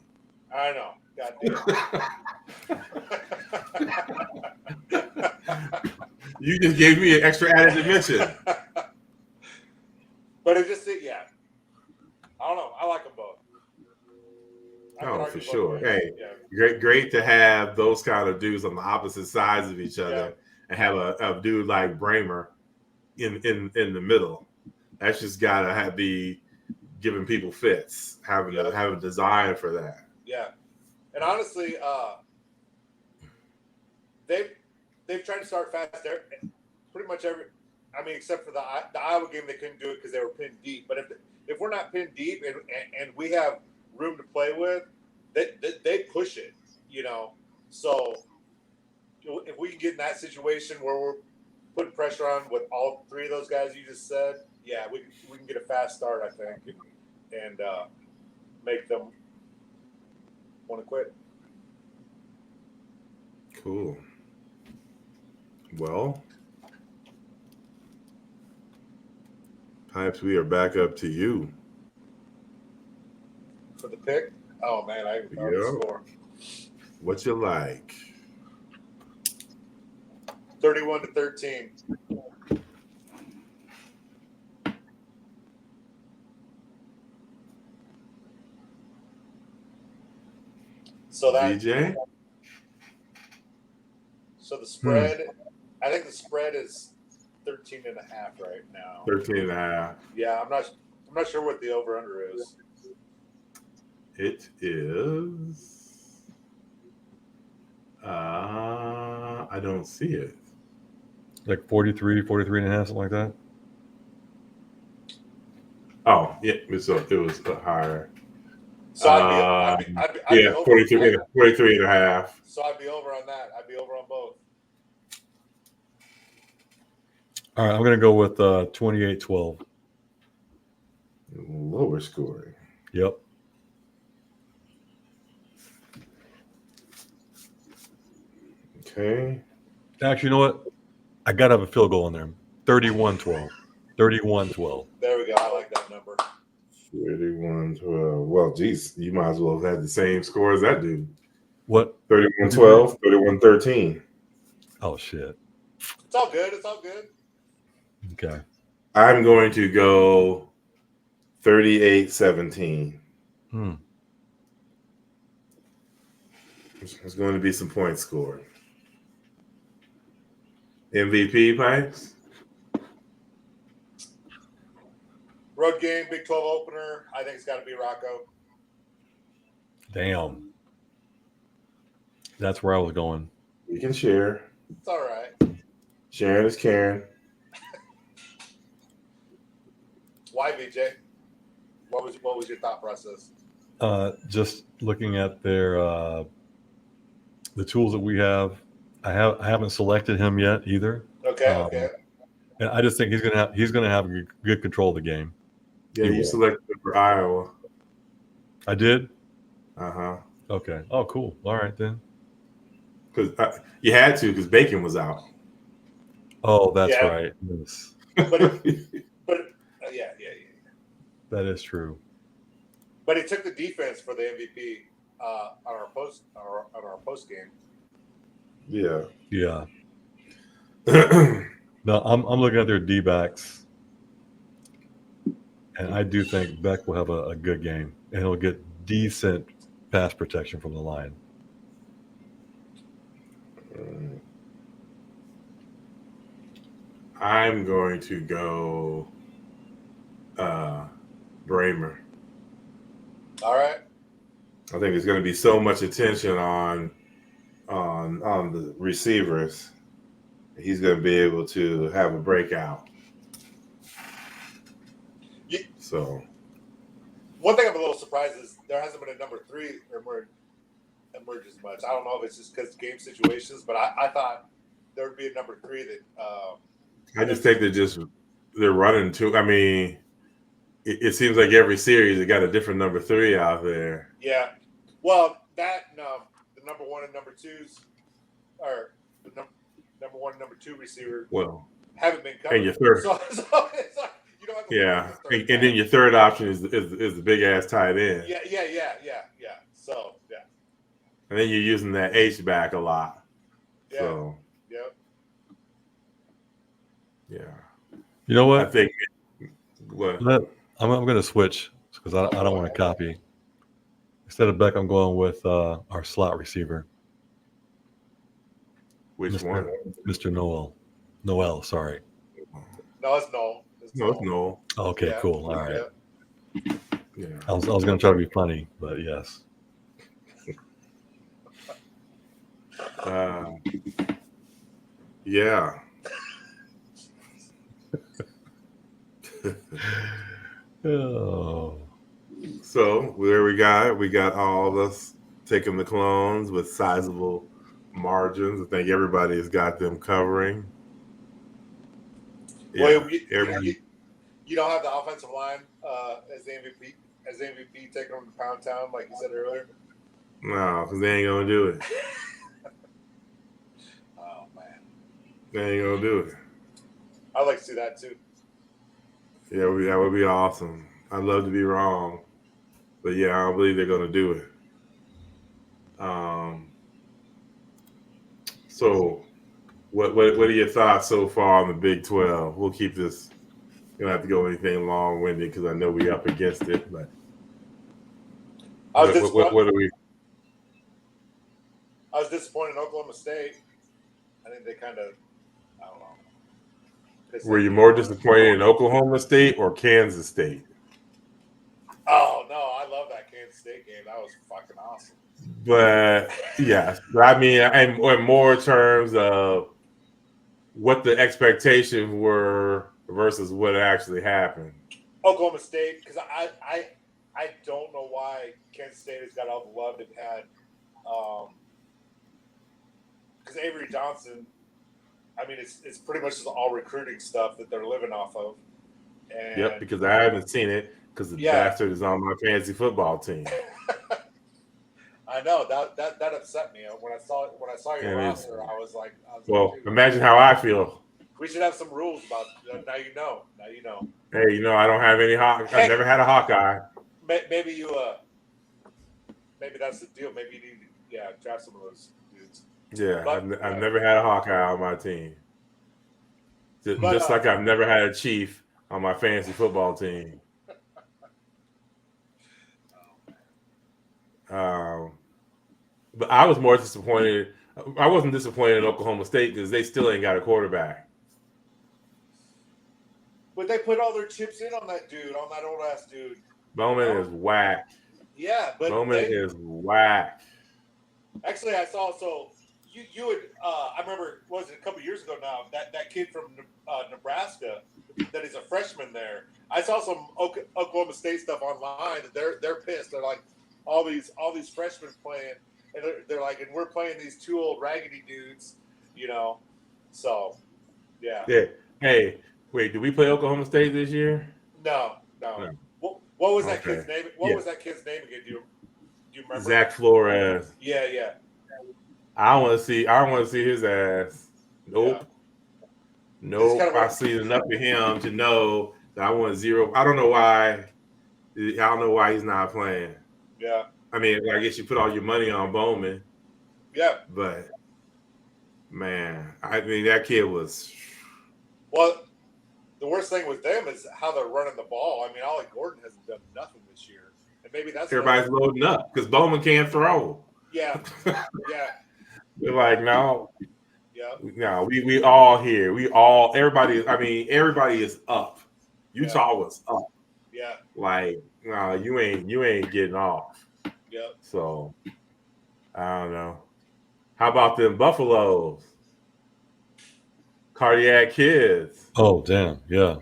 I know. You just gave me an extra added dimension. But it just, I don't know. I like them both. Oh, for sure. Hey, great to have those kind of dudes on the opposite sides of each other, and have a dude like Bramer in the middle. That's just gotta be giving people fits, having a design for that. Yeah, and honestly, they've tried to start fast there. Pretty much except for the Iowa game, they couldn't do it because they were pinned deep. But if we're not pinned deep and we have room to play with, they push it. So if we can get in that situation where we're putting pressure on with all three of those guys you just said, we can get a fast start, I think, and make them want to quit. Cool. Well, Pipes, we are back up to you. For the pick? Oh, man, I score. What you like? 31-13. So that VJ? So the spread, I think the spread is 13.5 right now. 13.5. Yeah, I'm not sure what the over under is. It is. I don't see it. Like 43 and a half, something like that. Oh, yeah. So it was higher. So I'd be over. 43 and a half. So I'd be over on that. I'd be over on both. All right, I'm going to go with 28-12. Lower scoring. Yep. Okay. Actually, you know what? I got to have a field goal in there. 31-12. 31-12. There we go. I like that number. 31-12. Well, geez, you might as well have had the same score as that dude. What? 31-12, 31-13. Oh, shit. It's all good. It's all good. Okay. I'm going to go 38-17. There's going to be some points scored. MVP, Pikes? Road game, Big 12 opener. I think it's got to be Rocco. Damn. That's where I was going. You can share. It's all right. Sharon is Karen. Why, VJ? What was your thought process? Just looking at their the tools that we have. I haven't selected him yet either. Okay. And I just think he's gonna have good control of the game. Yeah, you selected for Iowa. I did. Uh-huh. Okay. Oh, cool. All right then. Because you had to, because Bacon was out. Oh, that's right. Yes. But yeah. That is true. But he took the defense for the MVP on our post game. Yeah. Yeah. No, I'm looking at their D-backs, and I do think Beck will have a good game, and he'll get decent pass protection from the line. I'm going to go Bramer. All right. I think there's going to be so much attention on the receivers. He's going to be able to have a breakout. Yeah. So, one thing I'm a little surprised is there hasn't been a number 3 emerge as much. I don't know if it's just because game situations, but I thought there would be a number 3 that. I just think they're running too. I mean, it seems like every series they got a different number 3 out there. Yeah. Well, the number 1 and number 2s are the number 1 and number 2 receiver. Well, haven't been covered. And your third. So it's like, you don't have to and then your third option is the big ass tight end. Yeah. So yeah. And then you're using that H back a lot. Yeah. So Yep. Yeah. You know what? I think. What? I'm going to switch because I don't want to copy. Instead of Beck, I'm going with our slot receiver. Which one? Mr. Noel, sorry. No, it's Noel. It's Noel. Okay, yeah. Cool. All right. Yeah. I was going to try to be funny, but yes. Yeah. Oh. So there we got all of us taking the clones with sizable margins. I think everybody has got them covering. Yeah, well, you don't have the offensive line as the MVP taking them to Pound Town, like you said earlier. No, because they ain't gonna do it. Oh man, they ain't gonna do it. I'd like to see that too. Yeah, that would be awesome. I'd love to be wrong, but yeah, I don't believe they're gonna do it. So, what are your thoughts so far on the Big 12? We'll keep this. You don't have to go anything long-winded because I know we're up against it. But what are we? was disappointed in Oklahoma State. I think they kind of, I don't know. Were you more disappointed in Oklahoma State or Kansas State? Oh, no, I love that Kansas State game. That was fucking awesome. But, yes. I mean, and more in terms of what the expectations were versus what actually happened. Oklahoma State, because I don't know why Kansas State has got all the love they've had. Because Avery Johnson, I mean, it's pretty much just all recruiting stuff that they're living off of. And yep, because I haven't seen it because the bastard is on my fantasy football team. I know that upset me when I saw your roster. I was like, imagine how I feel. We should have some rules about now. You know. Hey, I don't have any I've never had a Hawkeye. Maybe that's the deal. Maybe you need to draft some of those dudes. Yeah, I've never had a Hawkeye on my team. Just like I've never had a Chief on my fantasy football team. But I was more disappointed. I wasn't disappointed in Oklahoma State because they still ain't got a quarterback. But they put all their chips in on that old ass dude. Bowman is whack. Yeah, but Bowman is whack. Actually, I saw you would. I remember, was it a couple years ago now? That kid from Nebraska, that is a freshman there. I saw some Oklahoma State stuff online. They're pissed. They're like all these freshmen playing, and they're like, and we're playing these two old raggedy dudes, So, yeah. Yeah. Hey, wait. Did we play Oklahoma State this year? No. What was that kid's name? What was that kid's name again? Do you remember? Zach Flores. Yeah. I don't want to see his ass. Nope. Yeah. Nope. I see enough of him to know that I want zero. I don't know why he's not playing. Yeah. I mean, I guess you put all your money on Bowman. Yeah. But man, I mean that kid was. Well, the worst thing with them is how they're running the ball. I mean, Ollie Gordon hasn't done nothing this year, and maybe that's everybody's loading up because Bowman can't throw. Yeah. They're like, no. Yeah. No, we all here. Everybody is up. Utah was up. Yeah. Like, no, you ain't getting off. Yeah. So, I don't know. How about them Buffaloes? Cardiac Kids. Oh, damn. Yeah.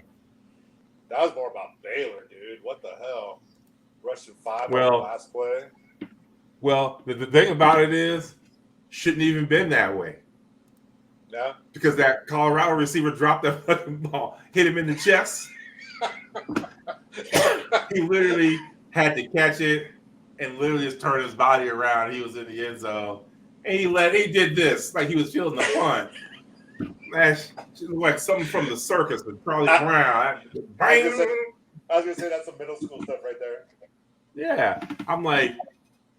That was more about Baylor, dude. What the hell? Rushing 5 on the last play. Well, the thing about it is, shouldn't even been that way. Yeah. Because that Colorado receiver dropped that fucking ball, hit him in the chest. He literally had to catch it and literally just turn his body around. He was in the end zone. And he did this like he was feeling the fun. That's like something from the circus with Charlie Brown. I was gonna say that's some middle school stuff right there. Yeah. I'm like,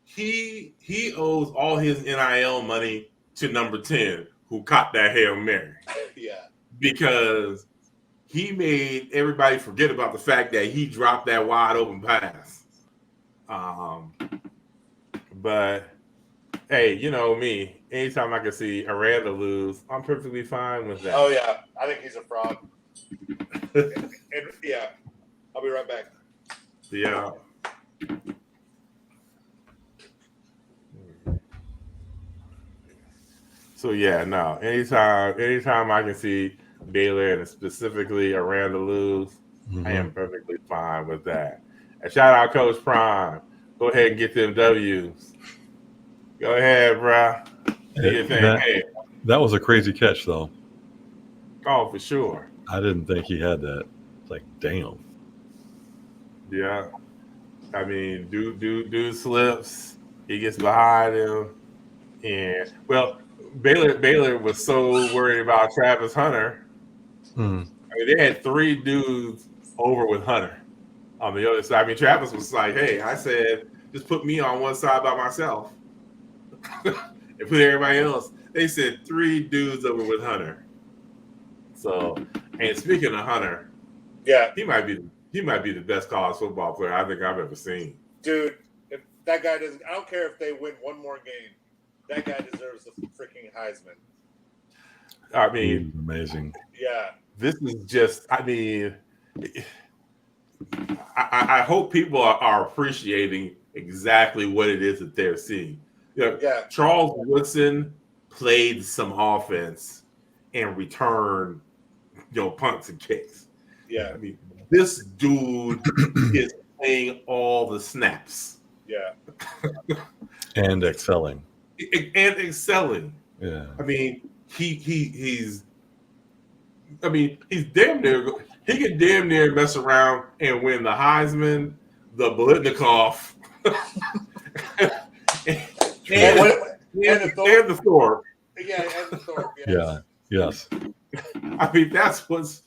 he owes all his NIL money to number 10 who caught that Hail Mary. Yeah. Because he made everybody forget about the fact that he dropped that wide open pass. But hey, you know me. Anytime I can see Aranda lose, I'm perfectly fine with that. Oh yeah, I think he's a fraud. and yeah, I'll be right back. Yeah. So yeah, no. Anytime I can see Baylor and specifically Aranda lose, I am perfectly fine with that. And shout out Coach Prime. Go ahead and get them W's. Go ahead, bro. That was a crazy catch, though. Oh, for sure. I didn't think he had that. It's like, damn. Yeah. I mean, dude slips. He gets behind him. And, well, Baylor was so worried about Travis Hunter. I mean, they had 3 dudes over with Hunter on the other side. I mean, Travis was like, hey, I said, just put me on one side by myself. And put everybody else. They said 3 dudes over with Hunter. So, and speaking of Hunter, yeah, he might be the best college football player I think I've ever seen. Dude, if that guy doesn't, I don't care if they win one more game. That guy deserves the freaking Heisman. I mean, amazing. Yeah. This is just, I mean, I hope people are appreciating exactly what it is that they're seeing. Charles Woodson played some offense and returned, punts and kicks. Yeah. I mean, this dude is playing all the snaps. Yeah. And excelling. Yeah. I mean, he's damn near. He can damn near mess around and win the Heisman, the Blitnikoff, and the Thorpe. Yeah, and the Thorpe. Yes. Yeah. Yes. I mean, that's what's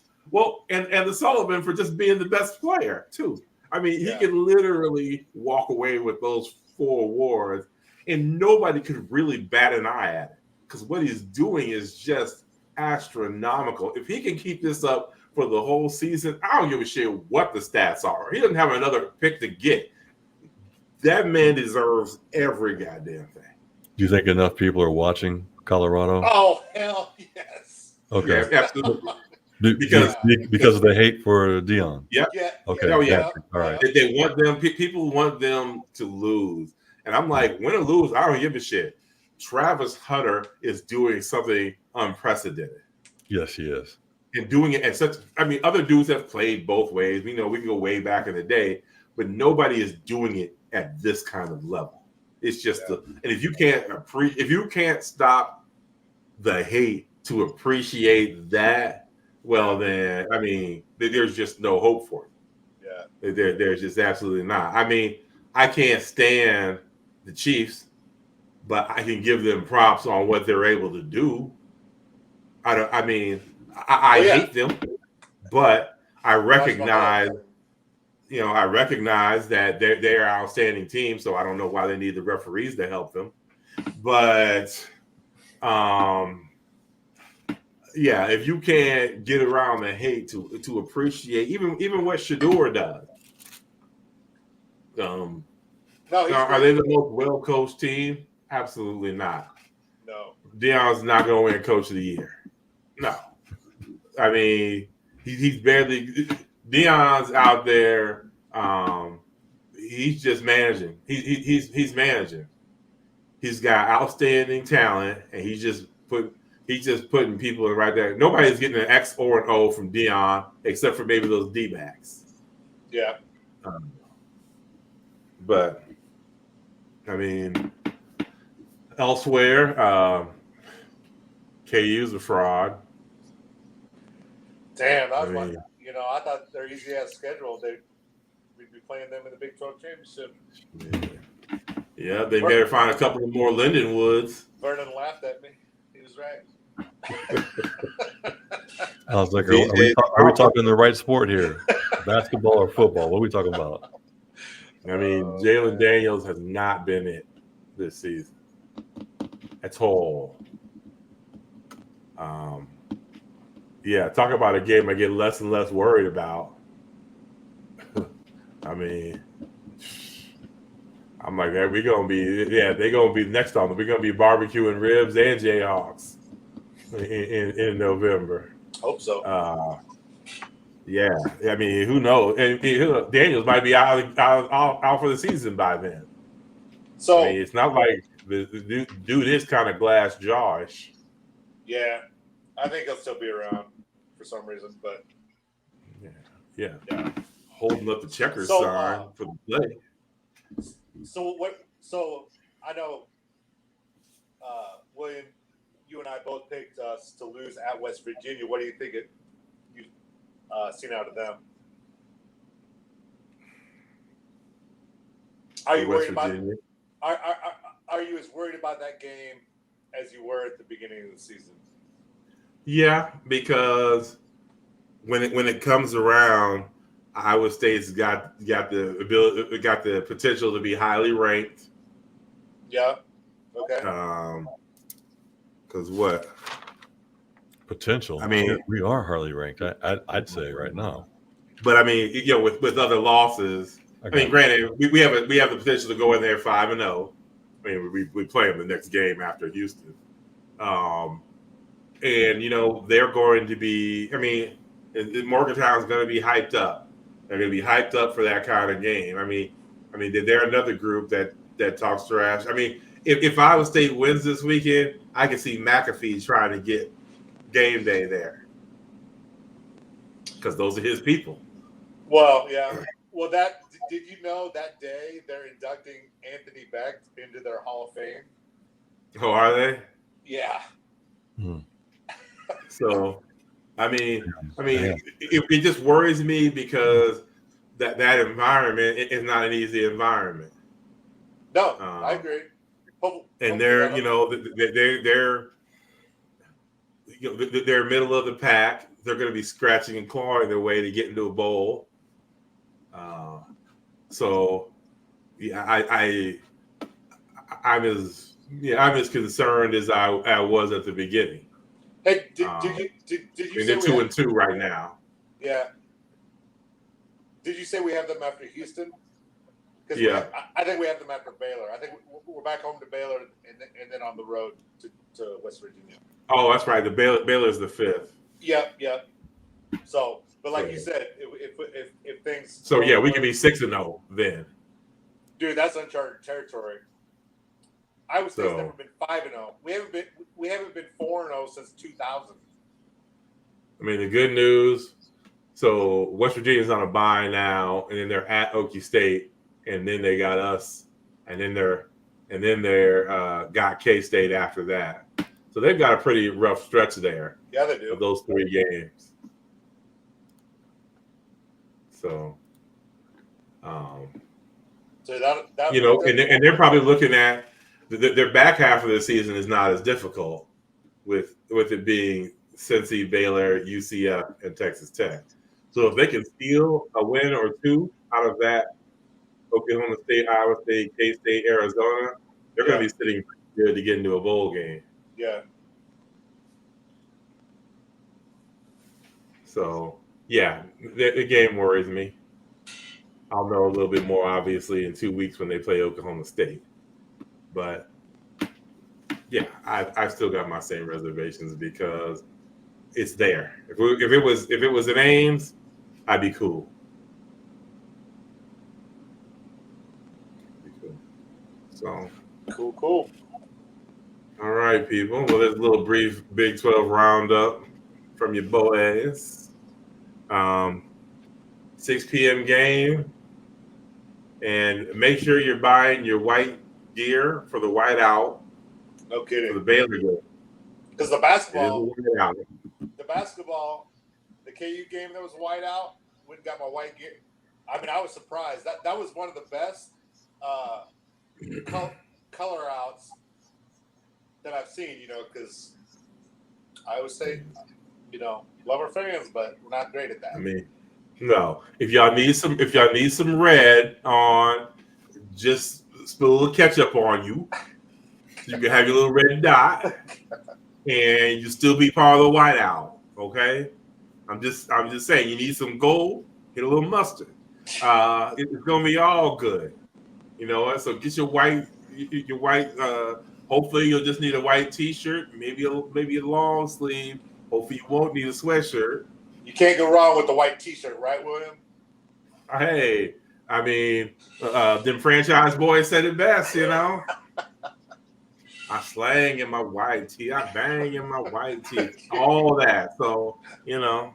and the Sullivan for just being the best player too. I mean, he can literally walk away with those 4 awards, and nobody could really bat an eye at it because what he's doing is just astronomical. If he can keep this up for the whole season, I don't give a shit what the stats are. He doesn't have another pick to get. That man deserves every goddamn thing. Do you think enough people are watching Colorado? Oh, hell yes. Okay. Yeah, absolutely. Because of the hate for Deion. Yeah. Okay. Oh, yeah. All right. They want them. People want them to lose, and I'm like, win or lose, I don't give a shit. Travis Hunter is doing something unprecedented. Yes, he is. And doing it at such. I mean, other dudes have played both ways. We know we can go way back in the day, but nobody is doing it at this kind of level. It's just and if you can't stop the hate to appreciate that, well, then I mean, there's just no hope for it. Yeah, there's just absolutely not. I mean, I can't stand the Chiefs, but I can give them props on what they're able to do. I hate them, but I recognize. I recognize that they're an outstanding team, so I don't know why they need the referees to help them. But, if you can't get around the hate to appreciate even what Shador does. Are they the most well-coached team? Absolutely not. No. Deion's not going to win Coach of the Year. No. I mean, he's barely – Deion's out there. He's just managing. He's managing. He's got outstanding talent, and he's just putting people in right there. Nobody's getting an X or an O from Deion except for maybe those D-backs. Yeah. But I mean, elsewhere, KU's a fraud. Damn, I thought their easy ass schedule, we'd be playing them in the Big 12 championship. Yeah, they better find a couple of more Lindenwoods. Vernon laughed at me. He was right. I was like, are we talking the right sport here? Basketball or football? What are we talking about? I mean, Jalen Daniels has not been it this season at all. Talk about a game I get less and less worried about. I mean, I'm like, we're going to be, they're going to be next on them. We're going to be barbecuing ribs and Jayhawks in November. Hope so. I mean, who knows? And Daniels might be out for the season by then. So I mean, it's not like the dude is kind of glass jawish. Yeah, I think he'll still be around for some reason, but yeah. Holding up the checkers sign for the play. So I know, William, you and I both picked us to lose at West Virginia. What do you think you've seen out of them? Are you worried about? Are you as worried about that game as you were at the beginning of the season? Yeah, because when it comes around, Iowa State's got the ability, got the potential to be highly ranked. Yeah. Okay. Because what? Potential. I mean, we are highly ranked. I'd say right now. But I mean, with other losses, I mean, granted, we have the potential to go in there 5-0. I mean, we play them the next game after Houston. And, you know, they're going to be, I mean, Morgantown's going to be hyped up. They're going to be hyped up for that kind of game. I mean, they're another group that talks trash. I mean, if Iowa State wins this weekend, I can see McAfee trying to get game day there because those are his people. Well, yeah. Well, did you know that day they're inducting Anthony Beck into their Hall of Fame? Oh, are they? Yeah. So, I mean, it just worries me because that environment is not an easy environment. No, I agree. And they're, you know, they're middle of the pack. They're going to be scratching and clawing their way to get into a bowl. So, yeah, I'm as concerned as I was at the beginning. Hey, did you say they're 2-2 right now? Yeah. Did you say we have them after Houston? Yeah. I think we have them after Baylor. I think we're back home to Baylor and then on the road to West Virginia. Oh, that's right. The Baylor's the 5th. Yep. So, but like you said, if things. So yeah, we can be 6-0 then. Dude, that's uncharted territory. Iowa State's never been 5-0. We haven't been 4-0 since 2000. I mean, the good news. So West Virginia's on a bye now, and then they're at Okie State, and then they got us, and then they're got K-State after that. So they've got a pretty rough stretch there. Yeah, they do. Of those 3 games. So, so that you know, and they're probably looking at their back half of the season is not as difficult with it being Cincy, Baylor, UCF, and Texas Tech. So if they can steal a win or 2 out of that Oklahoma State, Iowa State, K-State, Arizona, they're going to be sitting pretty good to get into a bowl game. Yeah. So, yeah, the game worries me. I'll know a little bit more, obviously, in 2 weeks when they play Oklahoma State. But, yeah, I've still got my same reservations because it's there. If it was in Ames, I'd be cool. So cool. All right, people. Well, there's a little brief Big 12 roundup from your boys. 6 p.m. game. And make sure you're buying your white gear for the whiteout. No kidding. For the Baylor game. Because the basketball, the KU game that was whiteout, went and got my white gear. I mean, I was surprised. That was one of the best color outs that I've seen, you know, because Iowa State, you know, love our fans, but we're not great at that. I mean, no. If y'all need some red on, just spill a little ketchup on you. You can have your little red dot, and you still be part of the whiteout. Okay, I'm just saying, you need some gold, get a little mustard. It's gonna be all good, you know. So get your white. Hopefully, you'll just need a white T-shirt, maybe a long sleeve. Hopefully, you won't need a sweatshirt. You can't go wrong with the white T-shirt, right, William? Hey, I mean, them franchise boys said it best, you know. I slang in my white tee. I bang in my white tee. All that. So, you know,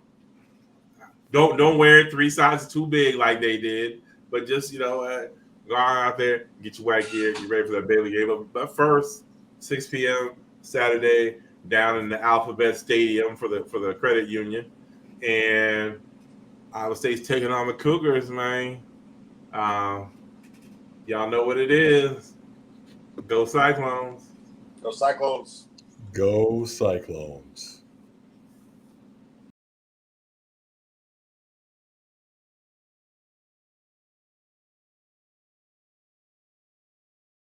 don't wear it 3 sizes too big like they did. But just, you know, go out there, get your white gear, get ready for that Baylor game. But first, 6 p.m. Saturday, down in the Alphabet Stadium for the credit union. And Iowa State's taking on the Cougars, man. Y'all know what it is. Go Cyclones. Go Cyclones. Go Cyclones.